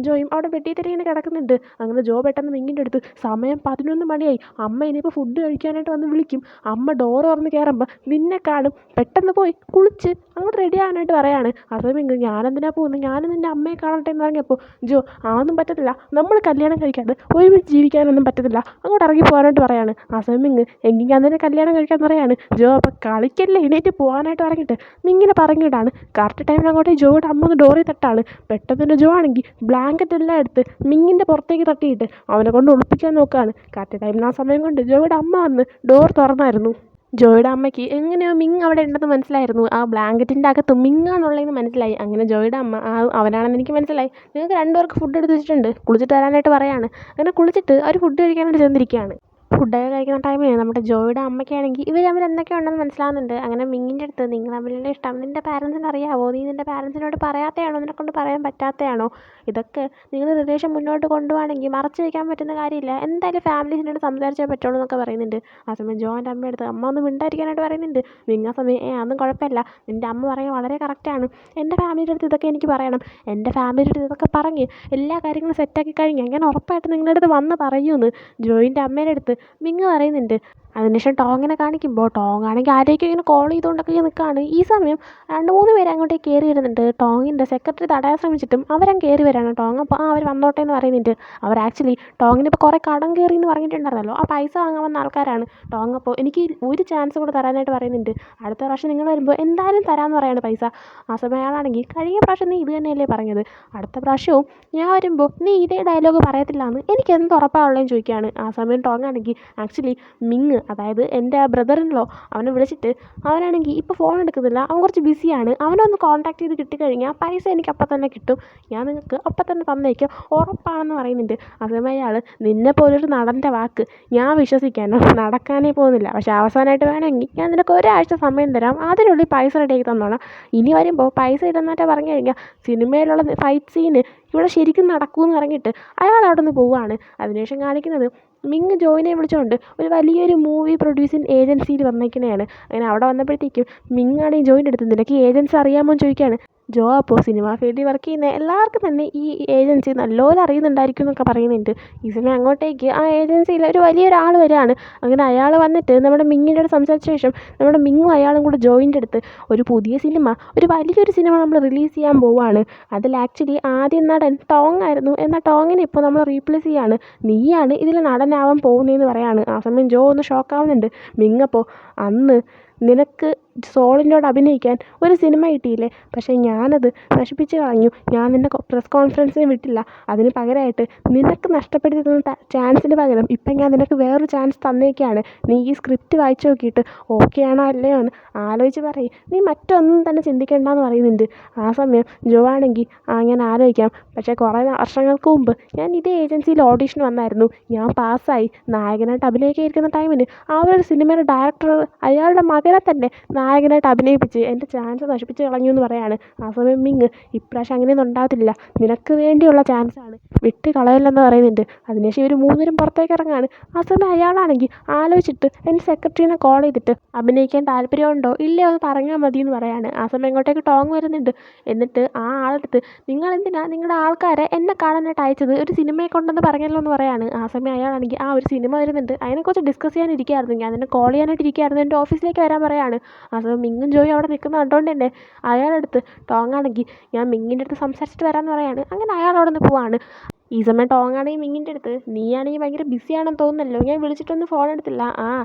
ജോയും അവിടെ വെട്ടിത്തിരി ഇങ്ങനെ കിടക്കുന്നുണ്ട്. അങ്ങനെ ജോ പെട്ടെന്ന് മിങ്ങിൻ്റെ അടുത്ത് സമയം 11 മണിയായി, അമ്മ ഇനിയിപ്പോൾ ഫുഡ് കഴിക്കാനായിട്ട് വന്ന് വിളിക്കും, അമ്മ ഡോറ് തുറന്ന് കയറുമ്പോൾ നിന്നെ കാണും, പെട്ടെന്ന് പോയി കുളിച്ച് അങ്ങോട്ട് റെഡി ആവാനായിട്ട് പറയാണ്. ആ സമയം ഞാനെന്തിനാ പോകുന്നത്, ഞാനും നിൻ്റെ അമ്മയെ കാണട്ടെ എന്ന് പറഞ്ഞപ്പോൾ ജോ അതൊന്നും പറ്റത്തില്ല, നമ്മൾ കല്യാണം കഴിക്കാതെ ഒരുമിച്ച് ജീവിക്കാനൊന്നും പറ്റത്തില്ല, അങ്ങോട്ട് കൂടെ ഇറങ്ങി പോകാനായിട്ട് പറയാണ്. ആ സമയം മിങ് എങ്കിൽ ഞാൻ തന്നെ കല്യാണം കഴിക്കാൻ പറയാണ്. ജോ അപ്പം കളിക്കല്ലേ എണീറ്റ് പോകാനായിട്ട് ഇറങ്ങിയിട്ട് മിങ്ങിനെ പറഞ്ഞിട്ടാണ്. കറക്റ്റ് ടൈമിൽ അങ്ങോട്ട് ജോയുടെ അമ്മ ഒന്ന് ഡോറിൽ തട്ടാണ്. പെട്ടെന്ന് ജോ ആണെങ്കിൽ ബ്ലാങ്കറ്റ് എല്ലാം എടുത്ത് മിങ്ങിൻ്റെ പുറത്തേക്ക് തട്ടിയിട്ട് അവനെ കൊണ്ട് ഒളിപ്പിക്കാൻ നോക്കുകയാണ്. കറക്റ്റ് ടൈമിൽ ആ സമയം കൊണ്ട് ജോയുടെ അമ്മ വന്ന് ഡോർ തുറന്നായിരുന്നു. ജോയുടെ അമ്മയ്ക്ക് എങ്ങനെയോ മിങ് അവിടെ ഉണ്ടെന്ന് മനസ്സിലായിരുന്നു. ആ ബ്ലാങ്കറ്റിൻ്റെ അകത്ത് മിങ്ങാണുള്ളതെന്ന് മനസ്സിലായി. അങ്ങനെ ജോയുടെ അമ്മ അവനാണെന്ന് എനിക്ക് മനസ്സിലായി. നിങ്ങൾക്ക് രണ്ടുപേർക്ക് ഫുഡ് എടുത്ത് വെച്ചിട്ടുണ്ട്, കുളിച്ചിട്ട് വരാനായിട്ട് പറയാണ്. അങ്ങനെ കുളിച്ചിട്ട് അവർ ഫുഡ് കഴിക്കാനായിട്ട് ചെന്നിരിക്കുകയാണ്. ഫുഡൊക്കെ കഴിക്കുന്ന ടൈമിൽ നമ്മുടെ ജോയുടെ അമ്മയ്ക്കാണെങ്കിൽ ഇവർ തമ്മിൽ എന്തൊക്കെ ഉണ്ടെന്ന് മനസ്സിലാവുന്നുണ്ട്. അങ്ങനെ മിങ്ങിൻ്റെ അടുത്ത് നിങ്ങൾ തമ്മിലുള്ള ഇഷ്ടം നിൻ്റെ പാരൻസിന് അറിയാവോ, നീ നിൻ്റെ പാരൻസിനോട് പറയാത്തയാണോ, നിന്നെക്കൊണ്ട് പറയാൻ പറ്റാത്തയാണോ, ഇതൊക്കെ നിങ്ങൾ റിലേഷൻ മുന്നോട്ട് കൊണ്ടുപോകണമെങ്കിൽ മറച്ചു വയ്ക്കാൻ പറ്റുന്ന കാര്യമില്ല, എന്തായാലും ഫാമിലീസിനോട് സംസാരിച്ചേ പറ്റുള്ളൂ എന്നൊക്കെ പറയുന്നുണ്ട്. ആ സമയം ജോൻ്റെ അമ്മയെടുത്ത് അമ്മ ഒന്ന് മിണ്ടായിരിക്കാനായിട്ട് പറയുന്നുണ്ട്. മിങ്ങ സമയം അതൊന്നും കുഴപ്പമില്ല, നിൻ്റെ അമ്മ പറയാൻ വളരെ കറക്റ്റാണ്, എൻ്റെ ഫാമിലിയുടെ അടുത്ത് ഇതൊക്കെ എനിക്ക് പറയണം, എൻ്റെ ഫാമിലിയുടെ അടുത്ത് ഇതൊക്കെ പറഞ്ഞ് എല്ലാ കാര്യങ്ങളും സെറ്റാക്കി കഴിഞ്ഞാൽ ഞാൻ ഉറപ്പായിട്ട് നിങ്ങളുടെ അടുത്ത് വന്ന് പറയൂന്ന് ജോയിൻ്റെ അമ്മേൻ്റെ അടുത്ത് മിങ്ങ് പറയുന്നുണ്ട്. അതിനുശേഷം ടോങ്ങിനെ കാണിക്കുമ്പോൾ ടോങ് ആണെങ്കിൽ ആരെയൊക്കെ ഇങ്ങനെ കോൾ ചെയ്തുകൊണ്ടൊക്കെ നിൽക്കുകയാണ്. ഈ സമയം 2-3 പേര് അങ്ങോട്ടേക്ക് കയറി വരുന്നുണ്ട്. ടോങ്ങിൻ്റെ സെക്രട്ടറി തടയാൻ ശ്രമിച്ചിട്ടും അവരങ്ങ് കയറി വരാണ്. ടോങ് അപ്പോൾ അവർ വന്നോട്ടെ എന്ന് പറയുന്നുണ്ട്. അവർ ആക്ച്വലി ടോങ്ങിന് ഇപ്പോൾ കുറേ കടം കയറി എന്ന് പറഞ്ഞിട്ടുണ്ടായിരുന്നല്ലോ, ആ പൈസ വാങ്ങാൻ വന്ന ആൾക്കാരാണ്. ടോങ് അപ്പോൾ എനിക്ക് ഒരു ചാൻസ് കൂടെ തരാനായിട്ട് പറയുന്നുണ്ട്, അടുത്ത പ്രാവശ്യം നിങ്ങൾ വരുമ്പോൾ എന്തായാലും തരാമെന്ന് പറയാണ് പൈസ. ആ സമയം അയാളാണെങ്കിൽ കഴിഞ്ഞ പ്രാവശ്യം നീ ഇത് തന്നെയല്ലേ പറഞ്ഞത്, അടുത്ത പ്രാവശ്യവും ഞാൻ വരുമ്പോൾ നീ ഇതേ ഡയലോഗ് പറയത്തില്ല എന്ന് എനിക്ക് എന്ത് ഉറപ്പാണുള്ളതെന്ന് ചോദിക്കുകയാണ്. ആ സമയം ടോങ് ആണെങ്കിൽ ആക്ച്വലി മിങ്, അതായത് എൻ്റെ ബ്രദറിൻലോ, അവനെ വിളിച്ചിട്ട് അവനാണെങ്കിൽ ഇപ്പോൾ ഫോൺ എടുക്കുന്നില്ല, അവൻ കുറച്ച് ബിസിയാണ്, അവനൊന്ന് കോൺടാക്ട് ചെയ്ത് കിട്ടിക്കഴിഞ്ഞാൽ പൈസ എനിക്ക് അപ്പം തന്നെ കിട്ടും, ഞാൻ നിങ്ങൾക്ക് അപ്പം തന്നെ തന്നേക്കും ഉറപ്പാണെന്ന് പറയുന്നുണ്ട്. അതേപോലെ അയാൾ നിന്നെ പോലൊരു നടൻ്റെ വാക്ക് ഞാൻ വിശ്വസിക്കാനോ നടക്കാനേ പോകുന്നില്ല, പക്ഷേ അവസാനമായിട്ട് വേണമെങ്കിൽ ഞാൻ നിനക്ക് ഒരാഴ്ച സമയം തരാം, അതിനുള്ളിൽ പൈസ റെഡിയാക്കി തന്നോളാം, ഇനി വരുമ്പോൾ പൈസ ഇല്ലെന്നായിട്ട് പറഞ്ഞു കഴിഞ്ഞാൽ സിനിമയിലുള്ള ഫൈറ്റ് സീന് ഇവിടെ ശരിക്കും നടക്കുമെന്ന് പറഞ്ഞിട്ട് അയാൾ അവിടെ നിന്ന് പോവുകയാണ്. അതിനുശേഷം കാണിക്കുന്നത് മിങ് ജോയിനെ വിളിച്ചുകൊണ്ട് ഒരു വലിയൊരു മൂവി പ്രൊഡ്യൂസിങ് ഏജൻസിയിൽ വന്നേക്കുന്നതാണ്. അങ്ങനെ അവിടെ വന്നപ്പോഴത്തേക്കും മിങ്ങാണ് ഈ ജോയിൻ്റെ അടുത്ത് നിനക്ക് ഈ ഏജൻസി അറിയാമോ എന്ന് ചോദിക്കുകയാണ്. ജോ അപ്പോൾ സിനിമ ഫീൽഡിൽ വർക്ക് ചെയ്യുന്ന എല്ലാവർക്കും തന്നെ ഈ ഏജൻസി നല്ലപോലെ അറിയുന്നുണ്ടായിരിക്കും എന്നൊക്കെ പറയുന്നുണ്ട്. ഈ സമയം അങ്ങോട്ടേക്ക് ആ ഏജൻസിയിൽ ഒരു വലിയൊരാൾ വരികയാണ്. അങ്ങനെ അയാൾ വന്നിട്ട് നമ്മുടെ മിങ്ങിൻ്റെ അടുത്ത് സംസാരിച്ച ശേഷം നമ്മുടെ മിങ്ങും അയാളും കൂടെ ജോയിൻ്റെ അടുത്ത് ഒരു പുതിയ സിനിമ, ഒരു വലിയൊരു സിനിമ നമ്മൾ റിലീസ് ചെയ്യാൻ പോവുകയാണ്, അതിൽ ആക്ച്വലി ആദ്യം നടൻ ടോങ് ആയിരുന്നു, എന്നാൽ ടോങ്ങിനെ ഇപ്പോൾ നമ്മൾ റീപ്ലേസ് ചെയ്യാണ്, നീയാണ് ഇതിൽ നടനാവാൻ പോകുന്നതെന്ന് പറയാണ്. ആ സമയം ജോ ഒന്ന് ഷോക്കാവുന്നുണ്ട്. മിങ്ങപ്പോൾ അന്ന് നിനക്ക് സോളിനോട് അഭിനയിക്കാൻ ഒരു സിനിമ കിട്ടിയില്ലേ, പക്ഷേ ഞാനത് നശിപ്പിച്ച് കളഞ്ഞു, ഞാൻ നിന്നെ പ്രസ് കോൺഫറൻസിന് വിട്ടില്ല, അതിന് പകരമായിട്ട് നിനക്ക് നഷ്ടപ്പെടുത്തി തന്ന ചാൻസിന് പകരം ഇപ്പം ഞാൻ നിനക്ക് വേറൊരു ചാൻസ് തന്നേക്കാണ്, നീ ഈ സ്ക്രിപ്റ്റ് വായിച്ച് നോക്കിയിട്ട് ഓക്കെ ആണോ അല്ലയോ എന്ന് ആലോചിച്ച് പറയും, നീ മറ്റൊന്നും തന്നെ ചിന്തിക്കേണ്ടെന്ന് പറയുന്നുണ്ട്. ആ സമയം ജോ ആണെങ്കിൽ ഞാൻ ആലോചിക്കാം, പക്ഷേ കുറേ വർഷങ്ങൾക്ക് മുമ്പ് ഞാൻ ഇതേ ഏജൻസിയിൽ ഓഡീഷൻ വന്നായിരുന്നു, ഞാൻ പാസ്സായി, നായകനായിട്ട് അഭിനയിക്കാൻ ഇരിക്കുന്ന ടൈമിന് ആ ഒരു സിനിമയുടെ ഡയറക്ടർ അയാളുടെ മകനെ തന്നെ നായകനായിട്ട് അഭിനയിപ്പിച്ച് എൻ്റെ ചാൻസ് നശിപ്പിച്ച് കളഞ്ഞു എന്ന് പറയാണ്. ആ സമയം മിങ് ഇപ്രാവശ്യം അങ്ങനെയൊന്നും ഉണ്ടാകത്തില്ല, നിനക്ക് വേണ്ടിയുള്ള ചാൻസാണ്, വിട്ട് കളയില്ലെന്ന് പറയുന്നുണ്ട്. അതിനുശേഷം ഇവർ 3 പേരും പുറത്തേക്ക് ഇറങ്ങാണ്. ആ സമയം അയാളാണെങ്കിൽ ആലോചിച്ചിട്ട് എൻ്റെ സെക്രട്ടറിനെ കോൾ ചെയ്തിട്ട് അഭിനയിക്കാൻ താല്പര്യമുണ്ടോ ഇല്ലയോ എന്ന് പറഞ്ഞാൽ മതി എന്ന് പറയാണ്. ആ സമയം ഇങ്ങോട്ടേക്ക് ടോങ് വരുന്നുണ്ട്. എന്നിട്ട് ആ ആളെടുത്ത് നിങ്ങൾ എന്തിനാ നിങ്ങളുടെ ആൾക്കാരെ എന്നെ കാണാനായിട്ട് അയച്ചത്, ഒരു സിനിമയെ കൊണ്ടെന്ന് പറഞ്ഞല്ലോ എന്ന് പറയാണ്. ആ സമയം അയാളാണെങ്കിൽ ഒരു സിനിമ വരുന്നുണ്ട്, അതിനെക്കുറിച്ച് ഡിസ്കസ് ചെയ്യാനിരിക്കുകയായിരുന്നു, ഞാൻ അതിനെ കോൾ ചെയ്യാനായിട്ട് ഇരിക്കുകയായിരുന്നു, എൻ്റെ ഓഫീസിലേക്ക് വരാൻ പറയാണ്. ആ സമയം മിങ്ങും ജോയും അവിടെ നിൽക്കുന്ന കണ്ടുകൊണ്ട് തന്നെ അയാളെടുത്ത് ടോങ് ആണെങ്കിൽ ഞാൻ മിങ്ങിൻ്റെ അടുത്ത് സംസാരിച്ചിട്ട് വരാമെന്ന് പറയാണ്. അങ്ങനെ അയാൾ അവിടെ നിന്ന് പോവാണ്. ഈ സമയം ടോങ് ആണെങ്കിൽ മിങ്ങിൻ്റെ അടുത്ത് നീയാണെങ്കിൽ ഭയങ്കര ബിസിയാണെന്ന് തോന്നുന്നല്ലോ, ഞാൻ വിളിച്ചിട്ടൊന്നും ഫോൺ എടുത്തില്ല,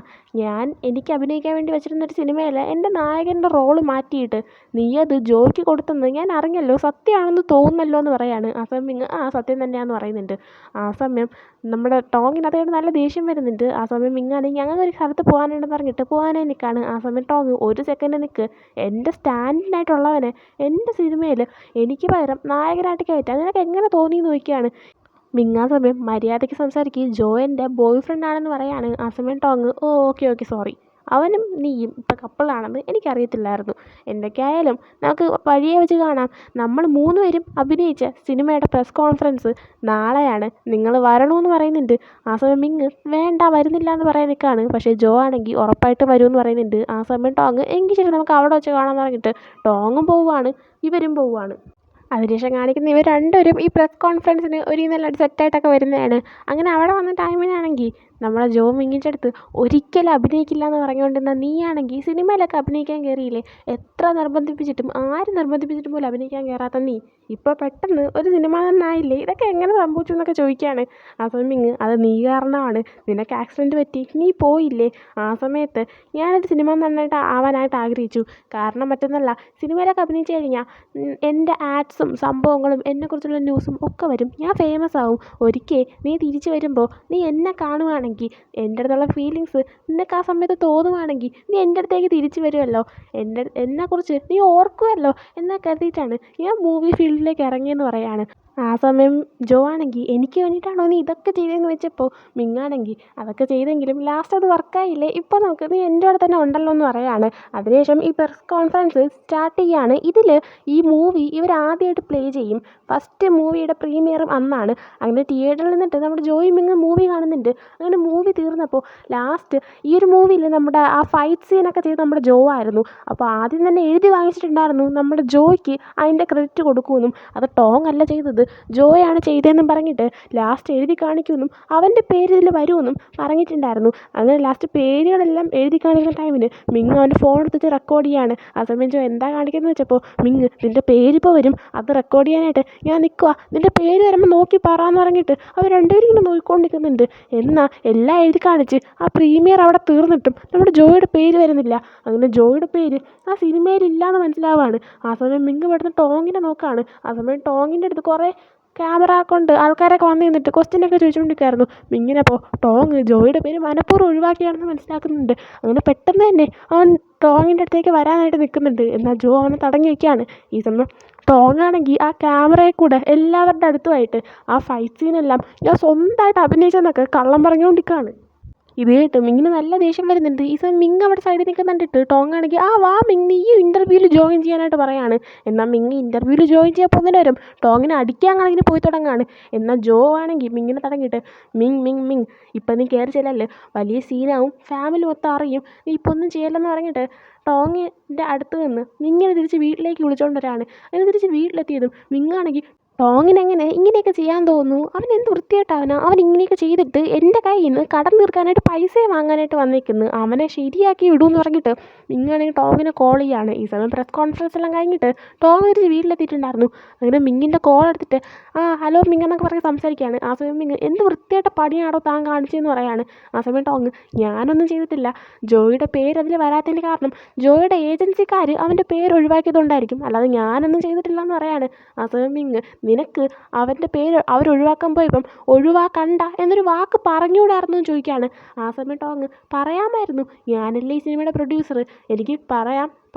ഞാൻ എനിക്ക് അഭിനയിക്കാൻ വേണ്ടി വെച്ചിരുന്നൊരു സിനിമയിൽ എൻ്റെ നായകൻ്റെ റോള് മാറ്റിയിട്ട് നീ അത് ജോയ്ക്ക് കൊടുത്തെന്ന് ഞാൻ അറിഞ്ഞല്ലോ, സത്യമാണെന്ന് തോന്നുന്നല്ലോ എന്ന് പറയാണ്. ആ സമയം മിങ് സത്യം തന്നെയാണെന്ന് പറയുന്നുണ്ട്. ആ സമയം നമ്മുടെ ടോങ്ങിന് അതായത് നല്ല ദേഷ്യം വരുന്നുണ്ട്. ആ സമയം മിങ്ങാണെങ്കിൽ ഞങ്ങൾക്കൊരു സ്ഥലത്ത് പോകാനുണ്ടെന്ന് പറഞ്ഞിട്ട് പോകാനായി നിൽക്കുകയാണ്. ആ സമയം ടോങ് ഒരു സെക്കൻഡ് നിൽക്ക്, എൻ്റെ സ്റ്റാൻഡിനായിട്ടുള്ളവനെ എൻ്റെ സിനിമയിൽ എനിക്ക് പകരം നായകനായിട്ട് കയറ്റാൻ നിനക്ക് എങ്ങനെ തോന്നിയെന്ന് ചോദിക്കുകയാണ്. മിങ് ആ സമയം മര്യാദയ്ക്ക് സംസാരിക്കുക, ജോ എൻ്റെ ബോയ് ഫ്രണ്ട് ആണെന്ന് പറയാണ്. ആ സമയം ടോങ് ഓക്കെ സോറി, അവനും നീയും ഇപ്പം കപ്പിളാണെന്ന് എനിക്കറിയത്തില്ലായിരുന്നു, എന്തൊക്കെയായാലും നമുക്ക് വഴിയെ വെച്ച് കാണാം, നമ്മൾ 3 പേരും അഭിനയിച്ച സിനിമയുടെ പ്രസ് കോൺഫറൻസ് നാളെയാണ്, നിങ്ങൾ വരണമെന്ന് പറയുന്നുണ്ട്. ആ സമയം മിങ് വേണ്ട വരുന്നില്ല എന്ന് പറയാൻ നിൽക്കുകയാണ്, പക്ഷേ ജോ ആണെങ്കിൽ ഉറപ്പായിട്ട് വരുമെന്ന് പറയുന്നുണ്ട്. ആ സമയം ടോങ് എങ്കിൽ ശരി നമുക്ക് അവിടെ വെച്ച് കാണാമെന്ന് പറഞ്ഞിട്ട് ടോങ്ങും പോവുകയാണ്, ഇവരും പോവുകയാണ്. അതിനുശേഷം കാണിക്കുന്ന ഇവർ രണ്ടുപേരും ഈ പ്രസ് കോൺഫറൻസിന് ഒരു നല്ല സെറ്റായിട്ടൊക്കെ വരുന്നതാണ്. അങ്ങനെ അവിടെ വന്ന ടൈമിനാണെങ്കിൽ നമ്മളെ ജോ മിങ്ങിൻ്റെ അടുത്ത് ഒരിക്കലും അഭിനയിക്കില്ല എന്ന് പറഞ്ഞുകൊണ്ടിരുന്ന നീയാണെങ്കിൽ സിനിമയിലൊക്കെ അഭിനയിക്കാൻ കയറിയില്ലേ? എത്ര നിർബന്ധിപ്പിച്ചിട്ടും ആര് നിർബന്ധിപ്പിച്ചിട്ടും പോലും അഭിനയിക്കാൻ കയറാത്ത നീ ഇപ്പോൾ പെട്ടെന്ന് ഒരു സിനിമാ നടനായില്ലേ? ഇതൊക്കെ എങ്ങനെ സംഭവിച്ചു എന്നൊക്കെ ചോദിക്കുകയാണ്. ആ സമയം മിങ്ങ് അത് നീ കാരണമാണ്, നിനക്ക് ആക്സിഡൻറ്റ് പറ്റി, നീ പോയില്ലേ? ആ സമയത്ത് ഞാനൊരു സിനിമാ നടനായിട്ട് ആവാനായിട്ട് ആഗ്രഹിച്ചു. കാരണം മറ്റൊന്നല്ല, സിനിമയിലൊക്കെ അഭിനയിച്ചു കഴിഞ്ഞാൽ എൻ്റെ ആഡ്സും സംഭവങ്ങളും എന്നെക്കുറിച്ചുള്ള ന്യൂസും ഒക്കെ വരും, ഞാൻ ഫേമസ് ആവും. ഒരിക്കൽ നീ തിരിച്ചു വരുമ്പോൾ നീ എന്നെ കാണുവാണെങ്കിൽ എൻ്റെ അടുത്തുള്ള ഫീലിങ്സ് നിനക്ക് ആ സമയത്ത് തോന്നുവാണെങ്കിൽ നീ എൻ്റെ അടുത്തേക്ക് തിരിച്ചു വരുമല്ലോ, എന്നെക്കുറിച്ച് നീ ഓർക്കുമല്ലോ എന്നൊക്കെ കരുതിയിട്ടാണ് ഞാൻ മൂവി ഫീൽഡിലേക്ക് ഇറങ്ങിയെന്ന് പറയാണ്. ആ സമയം ജോ ആണെങ്കിൽ എനിക്ക് വേണ്ടിയിട്ടാണോ നീ ഇതൊക്കെ ചെയ്തതെന്ന് വെച്ചപ്പോൾ മിങ്ങാണെങ്കിൽ അതൊക്കെ ചെയ്തെങ്കിലും ലാസ്റ്റ് അത് വർക്കായില്ലേ, ഇപ്പോൾ നമുക്ക് നീ എൻ്റെ അവിടെ തന്നെ ഉണ്ടല്ലോ എന്ന് പറയാണ്. അതിനുശേഷം ഈ പ്രസ് കോൺഫറൻസ് സ്റ്റാർട്ട് ചെയ്യുകയാണ്. ഇതിൽ ഈ മൂവി ഇവർ ആദ്യമായിട്ട് പ്ലേ ചെയ്യും. ഫസ്റ്റ് മൂവിയുടെ പ്രീമിയറും അന്നാണ്. അങ്ങനെ തിയേറ്ററിൽ നിന്നിട്ട് നമ്മുടെ ജോയി മിങ്ങ് മൂവി കാണുന്നുണ്ട്. അങ്ങനെ മൂവി തീർന്നപ്പോൾ ലാസ്റ്റ് ഈ ഒരു മൂവിയിൽ നമ്മുടെ ആ ഫൈറ്റ് സീനൊക്കെ ചെയ്ത് നമ്മുടെ ജോ ആയിരുന്നു. അപ്പോൾ ആദ്യം തന്നെ എഴുതി വാങ്ങിച്ചിട്ടുണ്ടായിരുന്നു നമ്മുടെ ജോയ്ക്ക് അതിൻ്റെ ക്രെഡിറ്റ് കൊടുക്കുമെന്നും അത് ടോങ് അല്ല ചെയ്തത്, ജോയാണ് ചെയ്തതെന്നും പറഞ്ഞിട്ട് ലാസ്റ്റ് എഴുതി കാണിക്കുമെന്നും അവൻ്റെ പേര് ഇതിൽ വരുമെന്നും പറഞ്ഞിട്ടുണ്ടായിരുന്നു. അങ്ങനെ ലാസ്റ്റ് പേരുകളെല്ലാം എഴുതി കാണിക്കുന്ന ടൈമിന് മിങ്ങ് അവൻ്റെ ഫോൺ എടുത്തിട്ട് റെക്കോർഡ് ചെയ്യാണ്. ആ സമയം ജോ എന്താ കാണിക്കുന്നത് വെച്ചപ്പോൾ മിങ്ങ് നിൻ്റെ പേരിപ്പോൾ വരും, അത് റെക്കോർഡ് ചെയ്യാനായിട്ട് ഞാൻ നിൽക്കുക, നിൻ്റെ പേര് വരുമ്പോൾ നോക്കി പറയാന്ന് പറഞ്ഞിട്ട് അവർ രണ്ടുപേരും ഇങ്ങനെ നോക്കിക്കൊണ്ടിരിക്കുന്നുണ്ട്. എന്നാൽ എല്ലാം എഴുതി കാണിച്ച് ആ പ്രീമിയർ അവിടെ തീർന്നിട്ടും നമ്മുടെ ജോയുടെ പേര് വരുന്നില്ല. അങ്ങനെ ജോയുടെ പേര് ആ സിനിമയിലില്ലാന്ന് മനസ്സിലാവാണ്. ആ സമയം മിങ്ങ് പെടുന്ന ടോങ്ങിനെ നോക്കുകയാണ്. ആ സമയം ടോങ്ങിൻ്റെ അടുത്ത് കുറേ ക്യാമറ കൊണ്ട് ആൾക്കാരൊക്കെ വന്ന് നിന്നിട്ട് ക്വസ്റ്റ്യനൊക്കെ ചോദിച്ചുകൊണ്ടിരിക്കുകയായിരുന്നു. മിങ്ങിനപ്പോൾ ടോങ് ജോയുടെ പേര് മനഃപൂർവ്വം ഒഴിവാക്കിയാണെന്ന് മനസ്സിലാക്കുന്നുണ്ട്. അങ്ങനെ പെട്ടെന്ന് തന്നെ അവൻ ടോങ്ങിൻ്റെ അടുത്തേക്ക് വരാനായിട്ട് നിൽക്കുന്നുണ്ട്. എന്നാൽ ജോ അവനെ തടഞ്ഞു വയ്ക്കുകയാണ്. ഈ സമയം ടോങ്ങാണെങ്കിൽ ആ ക്യാമറയിൽ കൂടെ എല്ലാവരുടെ അടുത്തുമായിട്ട് ആ ഫൈറ്റ് സീനെല്ലാം ഞാൻ സ്വന്തമായിട്ട് അഭിനയിച്ചെന്നൊക്കെ കള്ളം പറഞ്ഞുകൊണ്ടിരിക്കുകയാണ്. ഇത് കേട്ട് മിങ്ങിന് നല്ല ദേഷ്യം വരുന്നുണ്ട്. ഈ സമയം മിങ് അവിടെ സൈഡിൽ നിൽക്കുന്നുണ്ടിട്ട് ടോങ് ആണെങ്കിൽ ആ വാ മിങ് നീ ഈ ഇൻ്റർവ്യൂവിൽ ജോയിൻ ചെയ്യാനായിട്ട് പറയാണ്. എന്നാൽ മിങ് ഇൻ്റർവ്യൂവിൽ ജോയിൻ ചെയ്യാൻ പോകുന്നതിന് വരും ടോങ്ങിനെ അടിക്കാൻ കണക്കിന് പോയി തുടങ്ങാണ്. എന്നാൽ ജോ ആണെങ്കിൽ മിങ്ങിനെ തടങ്ങിയിട്ട് മിങ് മിങ് മിങ് ഇപ്പം നീ കയറി ചെല്ലല്ലേ, വലിയ സീനാവും, ഫാമിലി മൊത്തം അറിയും, നീ ഇപ്പം ഒന്നും ചെയ്യല്ലെന്ന് പറഞ്ഞിട്ട് ടോങ്ങിൻ്റെ അടുത്ത് നിന്ന് മിങ്ങിനെ തിരിച്ച് വീട്ടിലേക്ക് വിളിച്ചുകൊണ്ട് വരാണ്. അങ്ങനെ തിരിച്ച് വീട്ടിലെത്തിയതും മിങ്ങാണെങ്കിൽ ടോങ്ങിനെങ്ങനെ ഇങ്ങനെയൊക്കെ ചെയ്യാൻ തോന്നുന്നു, അവൻ എന്ത് വൃത്തിയായിട്ടാവനാ, അവൻ ഇങ്ങനെയൊക്കെ ചെയ്തിട്ട് എൻ്റെ കയ്യിൽ നിന്ന് കടം തീർക്കാനായിട്ട് പൈസയെ വാങ്ങാനായിട്ട് വന്നേക്കുന്നു, അവനെ ശരിയാക്കി വിടുമെന്ന് പറഞ്ഞിട്ട് മിങ്ങാണെങ്കിൽ ടോങ്ങിനെ കോൾ ചെയ്യാണ്. ഈ സമയം പ്രസ് കോൺഫറൻസ് എല്ലാം കഴിഞ്ഞിട്ട് ടോങ് തിരിച്ച് വീട്ടിലെത്തിയിട്ടുണ്ടായിരുന്നു. അങ്ങനെ മിങ്ങിൻ്റെ കോൾ എടുത്തിട്ട് ഹലോ മിങ് എന്നൊക്കെ പറഞ്ഞ് സംസാരിക്കുകയാണ്. ആ സമയം മിങ് എന്ത് വൃത്തിയായിട്ട പണിയാണോ താൻ കാണിച്ചതെന്ന് പറയാണ്. ആ സമയം ടോങ് ഞാനൊന്നും ചെയ്തിട്ടില്ല, ജോയുടെ പേര് അതിൽ വരാത്തതിൻ്റെ കാരണം ജോയുടെ ഏജൻസിക്കാർ അവൻ്റെ പേര് ഒഴിവാക്കിയതുകൊണ്ടായിരിക്കും, അല്ലാതെ ഞാനൊന്നും ചെയ്തിട്ടില്ല എന്ന് പറയാണ്. ആ സമയം മിങ് നിനക്ക് അവൻ്റെ പേര് അവരൊഴിവാക്കാൻ പോയപ്പം ഒഴിവാക്കണ്ട എന്നൊരു വാക്ക് പറഞ്ഞുകൂടായിരുന്നു എന്ന് ചോദിക്കുകയാണ്. ആ സമയം ടോങ് പറയാമായിരുന്നു, ഞാനല്ലേ ഈ സിനിമയുടെ പ്രൊഡ്യൂസർ, എനിക്ക്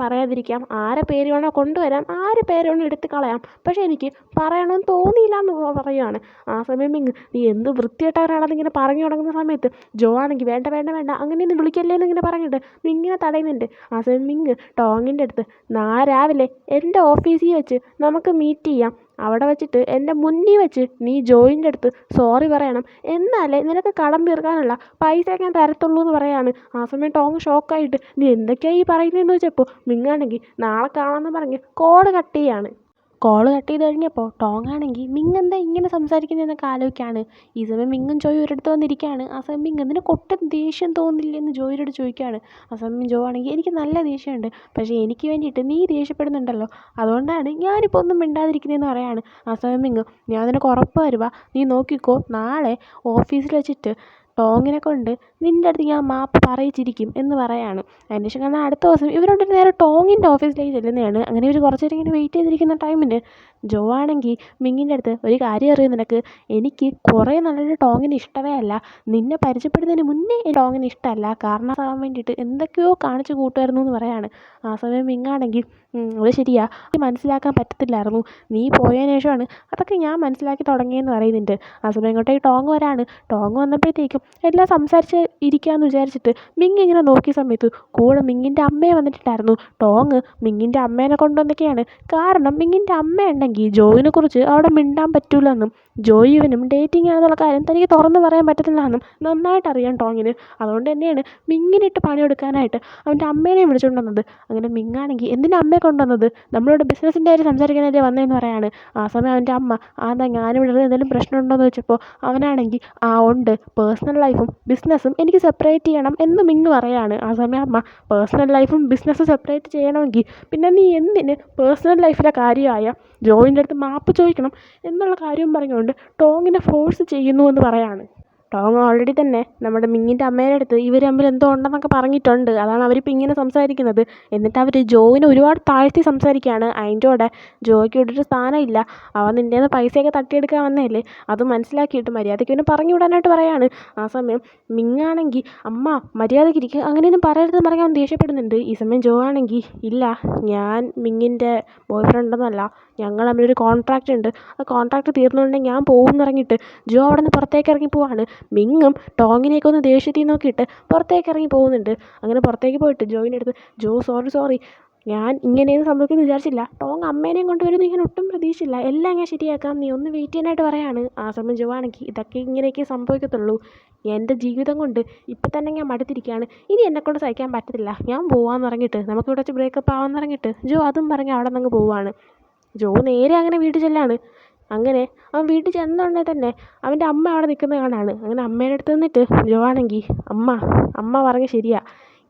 പറയാതിരിക്കാം, ആരെ പേര് വേണോ കൊണ്ടുവരാം, ആരെ പേര് വേണോ എടുത്ത് കളയാം, പക്ഷേ എനിക്ക് പറയണമെന്ന് തോന്നിയില്ല എന്ന് പറയുകയാണ്. ആ സമയം മിങ് നീ എന്ത് വൃത്തിയായിട്ടവരാണെന്ന് ഇങ്ങനെ പറഞ്ഞു തുടങ്ങുന്ന സമയത്ത് ജോ ആണെങ്കിൽ വേണ്ട വേണ്ട വേണ്ട അങ്ങനെയൊന്നും വിളിക്കല്ലേ എന്നിങ്ങനെ പറഞ്ഞിട്ട് മിങ്ങിനെ തടയുന്നുണ്ട്. ആ സമയം മിങ് ടോങ്ങിൻ്റെ അടുത്ത് രാവിലെ എൻ്റെ ഓഫീസിൽ വെച്ച് നമുക്ക് മീറ്റ് ചെയ്യാം, അവിടെ വെച്ചിട്ട് എൻ്റെ മുന്നിൽ വെച്ച് നീ ജോയിൻ്റെ അടുത്ത് സോറി പറയണം, എന്നാലേ നിനക്ക് കടം തീർക്കാനുള്ള പൈസ ഞാൻ തരത്തുള്ളൂ എന്ന് പറയാണ്. ആ സമയം ടോങ് ഷോക്കായിട്ട് നീ എന്തൊക്കെയാണ് ഈ പറയുന്നതെന്ന് വെച്ചപ്പോൾ മിങ്ങാണെങ്കിൽ നാളെ കാണാമെന്ന് പറഞ്ഞ് കോള് കട്ട് ചെയ്യാണ്. കോള് കട്ട് ചെയ്ത് കഴിഞ്ഞപ്പോൾ ടോങ് ആണെങ്കിൽ മിങ് എന്താ ഇങ്ങനെ സംസാരിക്കുന്നതെന്നൊക്കെ ആലോചിക്കുകയാണ്. ഈ സമയം മിങ്ങും ജോയും ഒരിടത്ത് വന്നിരിക്കുകയാണ്. ആ സമയം മിങ് നിനക്ക് ഒട്ടും ദേഷ്യം തോന്നില്ലെന്ന് ജോയിയോട് ചോദിക്കുകയാണ്. ആ സമയം ജോ ആണെങ്കിൽ എനിക്ക് നല്ല ദേഷ്യമുണ്ട്, പക്ഷേ എനിക്ക് വേണ്ടിയിട്ട് നീ ദേഷ്യപ്പെടുന്നുണ്ടല്ലോ, അതുകൊണ്ടാണ് ഞാനിപ്പോൾ ഒന്നും മിണ്ടാതിരിക്കുന്നതെന്ന് പറയാണ്. ആ സമയം മിങ് ഞാൻ നിനക്ക് ഉറപ്പ് തരുവാ, നീ നോക്കിക്കോ, നാളെ ഓഫീസിൽ വെച്ചിട്ട് ടോങ്ങിനെ കൊണ്ട് നിൻ്റെ അടുത്ത് ഞാൻ മാപ്പ് പറയിച്ചിരിക്കും എന്ന് പറയാണ്. അതിന് ശേഷം കാരണം അടുത്ത ദിവസം ഇവരോട് നേരെ ടോങ്ങിൻ്റെ ഓഫീസിലേക്ക് ചെല്ലുന്നതാണ്. അങ്ങനെ ഇവർ കുറച്ച് നേരം ഇങ്ങനെ വെയിറ്റ് ചെയ്തിരിക്കുന്ന ടൈമിന് ജോ ആണെങ്കിൽ മിങ്ങിൻ്റെ അടുത്ത് ഒരു കാര്യം അറിയും നിനക്ക്, എനിക്ക് കുറേ നല്ലൊരു ടോങ്ങിന് ഇഷ്ടമേ അല്ല, നിന്നെ പരിചയപ്പെടുന്നതിന് മുന്നേ ടോങ്ങിന് ഇഷ്ടമല്ല, കാരണം ആകാൻ വേണ്ടിയിട്ട് എന്തൊക്കെയോ കാണിച്ച് കൂട്ടുമായിരുന്നു എന്ന് പറയാണ്. ആ സമയം മിങ്ങാണെങ്കിൽ അത് ശരിയാ, മനസ്സിലാക്കാൻ പറ്റത്തില്ലായിരുന്നു, നീ പോയതിനു ശേഷമാണ് അതൊക്കെ ഞാൻ മനസ്സിലാക്കി തുടങ്ങിയെന്ന് പറയുന്നുണ്ട്. ആ സമയം ഇങ്ങോട്ടേക്ക് ടോങ് വരാണ്. ടോങ് വന്നപ്പോഴത്തേക്കും എല്ലാം സംസാരിച്ച് ഇരിക്കാമെന്ന് വിചാരിച്ചിട്ട് മിങ് ഇങ്ങനെ നോക്കിയ സമയത്ത് കൂടെ മിങ്ങിൻ്റെ അമ്മയെ വന്നിട്ടുണ്ടായിരുന്നു. ടോങ് മിങ്ങിൻ്റെ അമ്മേനെ കൊണ്ടുവന്നൊക്കെയാണ്, കാരണം മിങ്ങിൻ്റെ അമ്മ ഉണ്ടെങ്കിൽ ജോയിനെ കുറിച്ച് അവിടെ മിണ്ടാൻ പറ്റൂലെന്നും ജോയി ഇവനും ഡേറ്റിംഗ് ആണെന്നുള്ള കാര്യം തനിക്ക് തുറന്ന് പറയാൻ പറ്റത്തില്ല എന്നും നന്നായിട്ട് അറിയാം ടോങ്ങിന്. അതുകൊണ്ട് തന്നെയാണ് മിങ്ങിനിട്ട് പണിയെടുക്കാനായിട്ട് അവൻ്റെ അമ്മേനെ വിളിച്ചുകൊണ്ട് വന്നത്. അങ്ങനെ മിങ്ങാണെങ്കിൽ എന്തിനാ അമ്മയെ എവിടെയല്ലേ കൊണ്ടുവന്നത്, നമ്മളിവിടെ ബിസിനസ്സിൻ്റെ കാര്യം സംസാരിക്കാനല്ലേ വന്നതെന്ന് പറയാണ്. ആ സമയം അവൻ്റെ അമ്മ അതാ ഞാനിവിടെ എന്തെങ്കിലും പ്രശ്നമുണ്ടോയെന്ന് ചോദിച്ചപ്പോൾ അവനാണെങ്കിൽ ഉണ്ട്, പേഴ്സണൽ ലൈഫും ബിസിനസ്സും എനിക്ക് സെപ്പറേറ്റ് ചെയ്യണം എന്ന് മിങ്ങ് പറയാണ്. ആ സമയം അമ്മ പേഴ്സണൽ ലൈഫും ബിസിനസ്സും സെപ്പറേറ്റ് ചെയ്യണമെങ്കിൽ പിന്നെ നീ എന്തിന് പേഴ്സണൽ ലൈഫിലെ കാര്യമായ ജോയിൻ്റെ അടുത്ത് മാപ്പ് ചോദിക്കണം എന്നുള്ള കാര്യവും പറഞ്ഞുകൊണ്ട് ടോങ്ങിനെ ഫോഴ്സ് ചെയ്യുന്നു എന്ന് പറയാണ്. ടോങ് ഓൾറെഡി തന്നെ നമ്മുടെ മിങ്ങിൻ്റെ അമ്മേൻ്റെ അടുത്ത് ഇവർ തമ്മിൽ എന്തോ ഉണ്ടെന്നൊക്കെ പറഞ്ഞിട്ടുണ്ട്. അതാണ് അവരിപ്പോൾ ഇങ്ങനെ സംസാരിക്കുന്നത്. എന്നിട്ട് അവർ ജോയിനെ ഒരുപാട് താഴ്ത്തി സംസാരിക്കുകയാണ്. അതിൻ്റെ കൂടെ ജോയ്ക്ക് ഇവിടെ ഒരു സ്ഥാനമില്ല, അവൻ നിൻ്റെ നിന്ന് പൈസയൊക്കെ തട്ടിയെടുക്കാൻ വന്നതല്ലേ, അത് മനസ്സിലാക്കിയിട്ട് മര്യാദയ്ക്ക് പിന്നെ പറഞ്ഞു വിടാനായിട്ട് പറയാണ്. ആ സമയം മിങ്ങാണെങ്കിൽ അമ്മ മര്യാദയ്ക്ക് ഇരിക്കുക, അങ്ങനെയൊന്നും പറയരുതെന്ന് പറഞ്ഞാൽ അവൻ ദേഷ്യപ്പെടുന്നുണ്ട്. ഈ സമയം ജോ ആണെങ്കിൽ ഇല്ല, ഞാൻ മിങ്ങിൻ്റെ ബോയ് ഫ്രണ്ടൊന്നുമല്ല, ഞങ്ങൾ തമ്മിലൊരു കോൺട്രാക്റ്റ് ഉണ്ട്, ആ കോൺട്രാക്റ്റ് തീർന്നുകൊണ്ടെങ്കിൽ ഞാൻ പോകുമെന്ന് ഇറങ്ങിയിട്ട് ജോ അവിടെ നിന്ന് പുറത്തേക്ക് ഇറങ്ങി പോവാണ്. മിങ്ങും ടോങ്ങിനെയൊക്കെ ഒന്ന് ദേഷ്യത്തിൽ നോക്കിയിട്ട് പുറത്തേക്ക് ഇറങ്ങി പോകുന്നുണ്ട്. അങ്ങനെ പുറത്തേക്ക് പോയിട്ട് ജോയിൻ്റെ അടുത്ത് ജോ സോറി, ഞാൻ ഇങ്ങനെയൊന്നും സംഭവിക്കുമെന്ന് വിചാരിച്ചില്ല, ടോങ് അമ്മേനെയും കൊണ്ടുവരുമെന്ന് ഞാൻ ഒട്ടും പ്രതീക്ഷിച്ചില്ല, എല്ലാം ഞാൻ ശരിയാക്കാം, നീ ഒന്ന് വെയിറ്റ് ചെയ്യാനായിട്ട് പറയാണ്. ആ സമയം ജോ ആണെങ്കിൽ ഇതൊക്കെ ഇങ്ങനെയൊക്കെ സംഭവിക്കത്തുള്ളൂ, എൻ്റെ ജീവിതം കൊണ്ട് ഇപ്പം തന്നെ ഞാൻ മടുത്തിരിക്കുകയാണ്, ഇനി എന്നെക്കൊണ്ട് സഹിക്കാൻ പറ്റത്തില്ല, ഞാൻ പോവാമെന്ന് ഇറങ്ങിയിട്ട് നമുക്കിവിടെ വെച്ച് ബ്രേക്കപ്പ് ആവാമെന്ന് ഇറങ്ങിയിട്ട് ജോ അതും പറഞ്ഞ് അവിടെ നിന്ന് പോവാണ്. ജോ നേരെ അങ്ങനെ വീട്ടിൽ ചെല്ലാണ്. അങ്ങനെ അവൻ വീട്ടിൽ ചെന്നുടനെ തന്നെ അവൻ്റെ അമ്മ അവിടെ നിൽക്കുന്നത് കാണാണ്. അങ്ങനെ അമ്മേൻ്റെ അടുത്ത് നിന്നിട്ട് ജോ ആണെങ്കിൽ അമ്മ പറഞ്ഞ് ശരിയാ,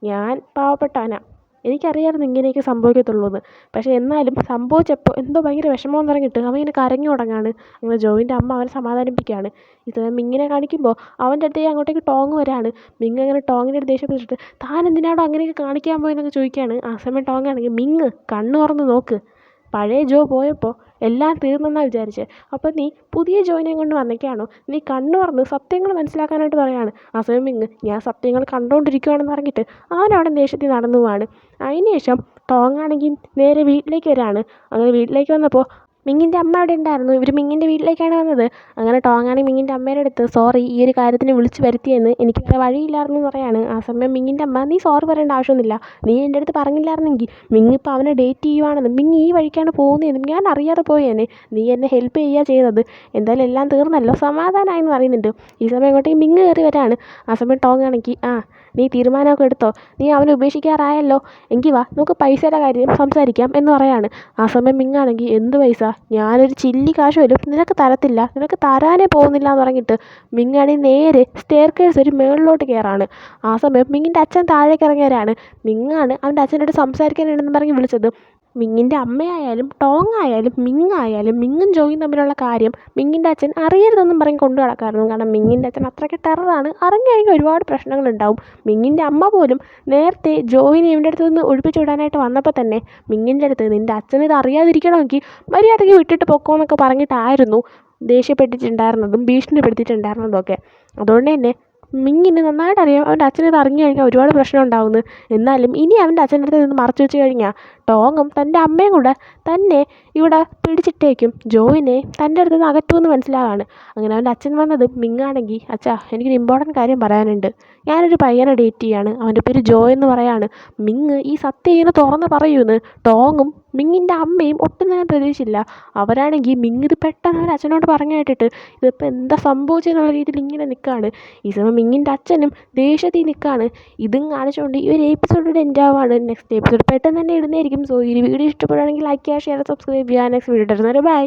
ഞാൻ പാവപ്പെട്ടവനാ, എനിക്കറിയാമായിരുന്നു ഇങ്ങനെയൊക്കെ സംഭവിക്കത്തുള്ളൂ എന്ന്, പക്ഷേ എന്നാലും സംഭവിച്ചപ്പോൾ എന്തോ ഭയങ്കര വിഷമമെന്ന് പറഞ്ഞിട്ട് അവൻ ഇങ്ങനെ കരഞ്ഞു തുടങ്ങാണ്. അങ്ങനെ ജോയിൻ്റെ അമ്മ അവനെ സമാധാനിപ്പിക്കുകയാണ്. ഇത് മിങ്ങിനെ കാണിക്കുമ്പോൾ അവൻ്റെ അടുത്തേക്ക് അങ്ങോട്ടേക്ക് ടോങ് വരാണ്. മിങ് അങ്ങനെ ടോങ്ങിൻ്റെ അടുത്ത് ദേഷ്യപ്പെട്ടിട്ട് താൻ എന്തിനാണോ അങ്ങനെയൊക്കെ കാണിക്കാൻ പോയെന്നൊക്കെ ചോദിക്കുകയാണ്. ആ സമയം ടോങ് ആണെങ്കിൽ മിങ് കണ്ണ് തുറന്ന് നോക്ക്, പഴയ ജോ പോയപ്പോൾ എല്ലാം തീർന്നെന്നാണ് വിചാരിച്ചത്, അപ്പോൾ നീ പുതിയ ജോയിനെ കൊണ്ട് വന്നേക്കാണോ, നീ കണ്ണു തുറന്ന് സത്യങ്ങൾ മനസ്സിലാക്കാനായിട്ട് പറയാണ്. ആ സമയം മിങ് ഞാൻ സത്യങ്ങൾ കണ്ടുകൊണ്ടിരിക്കുകയാണെന്ന് പറഞ്ഞിട്ട് അവനവിടെ ദേഷ്യത്തിൽ നടന്നു പോവാണ്. അതിന് ശേഷം ടോങ്ങാണെങ്കിൽ നേരെ വീട്ടിലേക്ക് വരാണ്. അങ്ങനെ വീട്ടിലേക്ക് വന്നപ്പോൾ മിങ്ങിൻ്റെ അമ്മ അവിടെ ഉണ്ടായിരുന്നു. ഇവർ മിങ്ങിൻ്റെ വീട്ടിലേക്കാണ് വന്നത്. അങ്ങനെ ടോങ്ങാണെങ്കിൽ മിങ്ങിൻ്റെ അമ്മേൻ്റെ അടുത്ത് സോറി, ഈ ഒരു കാര്യത്തിന് വിളിച്ച് വരുത്തിയെന്ന്, എനിക്ക് വേറെ വഴിയില്ലായിരുന്നു എന്ന് പറയാണ്. ആ സമയം മിങ്ങിൻ്റെ അമ്മ നീ സോറി പറയേണ്ട ആവശ്യമൊന്നുമില്ല, നീ എൻ്റെ അടുത്ത് പറഞ്ഞില്ലായിരുന്നെങ്കിൽ മിങ് ഇപ്പോൾ അവനെ ഡേറ്റ് ചെയ്യുവാണെന്നും മിങ് ഈ വഴിക്കാണ് പോകുന്നതെന്നും ഞാൻ അറിയാതെ പോയേനെ, നീ എന്നെ ഹെൽപ്പ് ചെയ്യുക ചെയ്തത്, എന്തായാലും എല്ലാം തീർന്നല്ലോ, സമാധാനമായെന്ന് പറയുന്നുണ്ട്. ഈ സമയം ഇങ്ങോട്ടേക്ക് മിങ് കയറി വരാണ്. ആ സമയം ടോങ്ങാണെങ്കിൽ നീ തീരുമാനമൊക്കെ എടുത്തോ, നീ അവനെ ഉപേക്ഷിക്കാറായല്ലോ, എങ്കിൽ വാ നമുക്ക് പൈസയുടെ കാര്യം സംസാരിക്കാം എന്ന് പറയാണ്. ആ സമയം മിങ്ങാണെങ്കിൽ എന്ത് പൈസ, ഞാനൊരു ചില്ലി കാശ് പോലും നിനക്ക് തരത്തില്ല, നിനക്ക് തരാനേ പോകുന്നില്ല എന്ന് പറഞ്ഞിട്ട് മിങ്ങാണെങ്കിൽ നേരെ സ്റ്റെയർകേഴ്സ് ഒരു മുകളിലോട്ട് കയറാണ്. ആ സമയം മിങ്ങിൻ്റെ അച്ഛൻ താഴേക്ക് ഇറങ്ങിയവരാണ്. മിങ്ങാണ് അവൻ്റെ അച്ഛൻ്റെ അടുത്ത് സംസാരിക്കാനുണ്ടെന്ന് പറഞ്ഞ് വിളിച്ചത്. മിങ്ങിൻ്റെ അമ്മയായാലും ടോങ് ആയാലും മിങ് ആയാലും മിങ്ങും ജോയും തമ്മിലുള്ള കാര്യം മിങ്ങിൻ്റെ അച്ഛൻ അറിയരുതെന്നും പറഞ്ഞ് കൊണ്ടു നടക്കാമായിരുന്നു. കാരണം മിങ്ങിൻ്റെ അച്ഛൻ അത്രയ്ക്ക് ടെററാണ്, അറിഞ്ഞു കഴിഞ്ഞാൽ ഒരുപാട് പ്രശ്നങ്ങളുണ്ടാവും. മിങ്ങിൻ്റെ അമ്മ പോലും നേരത്തെ ജോയിനെ ഇവൻ്റെ അടുത്ത് നിന്ന് ഒഴിപ്പിച്ചു വിടാനായിട്ട് വന്നപ്പോൾ തന്നെ മിങ്ങിൻ്റെ അടുത്ത് നിൻ്റെ അച്ഛൻ ഇത് അറിയാതിരിക്കണമെങ്കിൽ മര്യാദയ്ക്ക് വിട്ടിട്ട് പൊക്കോന്നൊക്കെ പറഞ്ഞിട്ടായിരുന്നു ദേഷ്യപ്പെട്ടിട്ടുണ്ടായിരുന്നതും ഭീഷണിപ്പെടുത്തിയിട്ടുണ്ടായിരുന്നതും ഒക്കെ. അതുകൊണ്ട് തന്നെ മിങ്ങിന് നന്നായിട്ട് അറിയാം അവൻ്റെ അച്ഛനിത് അറിഞ്ഞു കഴിഞ്ഞാൽ ഒരുപാട് പ്രശ്നം ഉണ്ടാവുമെന്ന്. എന്നാലും ഇനി അവൻ്റെ അച്ഛൻ്റെ അടുത്ത് നിന്ന് മറച്ചു വെച്ച് കഴിഞ്ഞാൽ ടോങ്ങും തൻ്റെ അമ്മയും കൂടെ തന്നെ ഇവിടെ പിടിച്ചിട്ടേക്കും, ജോയിനെ തൻ്റെ അടുത്ത് നിന്ന് അകറ്റുമെന്ന് മനസ്സിലാവാണ്. അങ്ങനെ അവൻ്റെ അച്ഛൻ വന്നത് മിങ്ങാണെങ്കിൽ അച്ഛാ എനിക്കൊരു ഇമ്പോർട്ടൻറ്റ് കാര്യം പറയാനുണ്ട്, ഞാനൊരു പയ്യനെ ഡേറ്റ് ചെയ്യാണ്, അവൻ്റെ പേര് ജോ എന്ന് പറയാണ്, മിങ് ഈ സത്യം ഇങ്ങനെ തുറന്ന് പറയൂന്ന്. ടോങ്ങും മിങ്ങിൻ്റെ അമ്മയും ഒട്ടും തന്നെ പ്രതീക്ഷിച്ചില്ല. അവരാണെങ്കിൽ മിങ് ഇത് പെട്ടെന്ന് അവൻ്റെ അച്ഛനോട് പറഞ്ഞു കേട്ടിട്ട് ഇതിപ്പോൾ എന്താ സംഭവിച്ചെന്നുള്ള രീതിയിൽ ഇങ്ങനെ നിൽക്കുകയാണ്. ഈ സമയം മിങ്ങിൻ്റെ അച്ഛനും ദേഷ്യത്തിൽ നിൽക്കുകയാണ്. ഇതും കാണിച്ചുകൊണ്ട് ഈ ഒരു എപ്പിസോഡിൻ്റെ എൻഡ് ആവുകയാണ്. നെക്സ്റ്റ് എപ്പിസോഡ് പെട്ടെന്ന് തന്നെ ഇടുന്നതായിരിക്കും. സോ ഈ വീഡിയോ ഇഷ്ടപ്പെടുകയാണെങ്കിൽ ലൈക്ക് ചെയ്യുക, ഷെയർ, സബ്സ്ക്രൈബ് ചെയ്യുക. നെക്സ്റ്റ് വീഡിയോ ഇടുന്നവരെ ബൈ.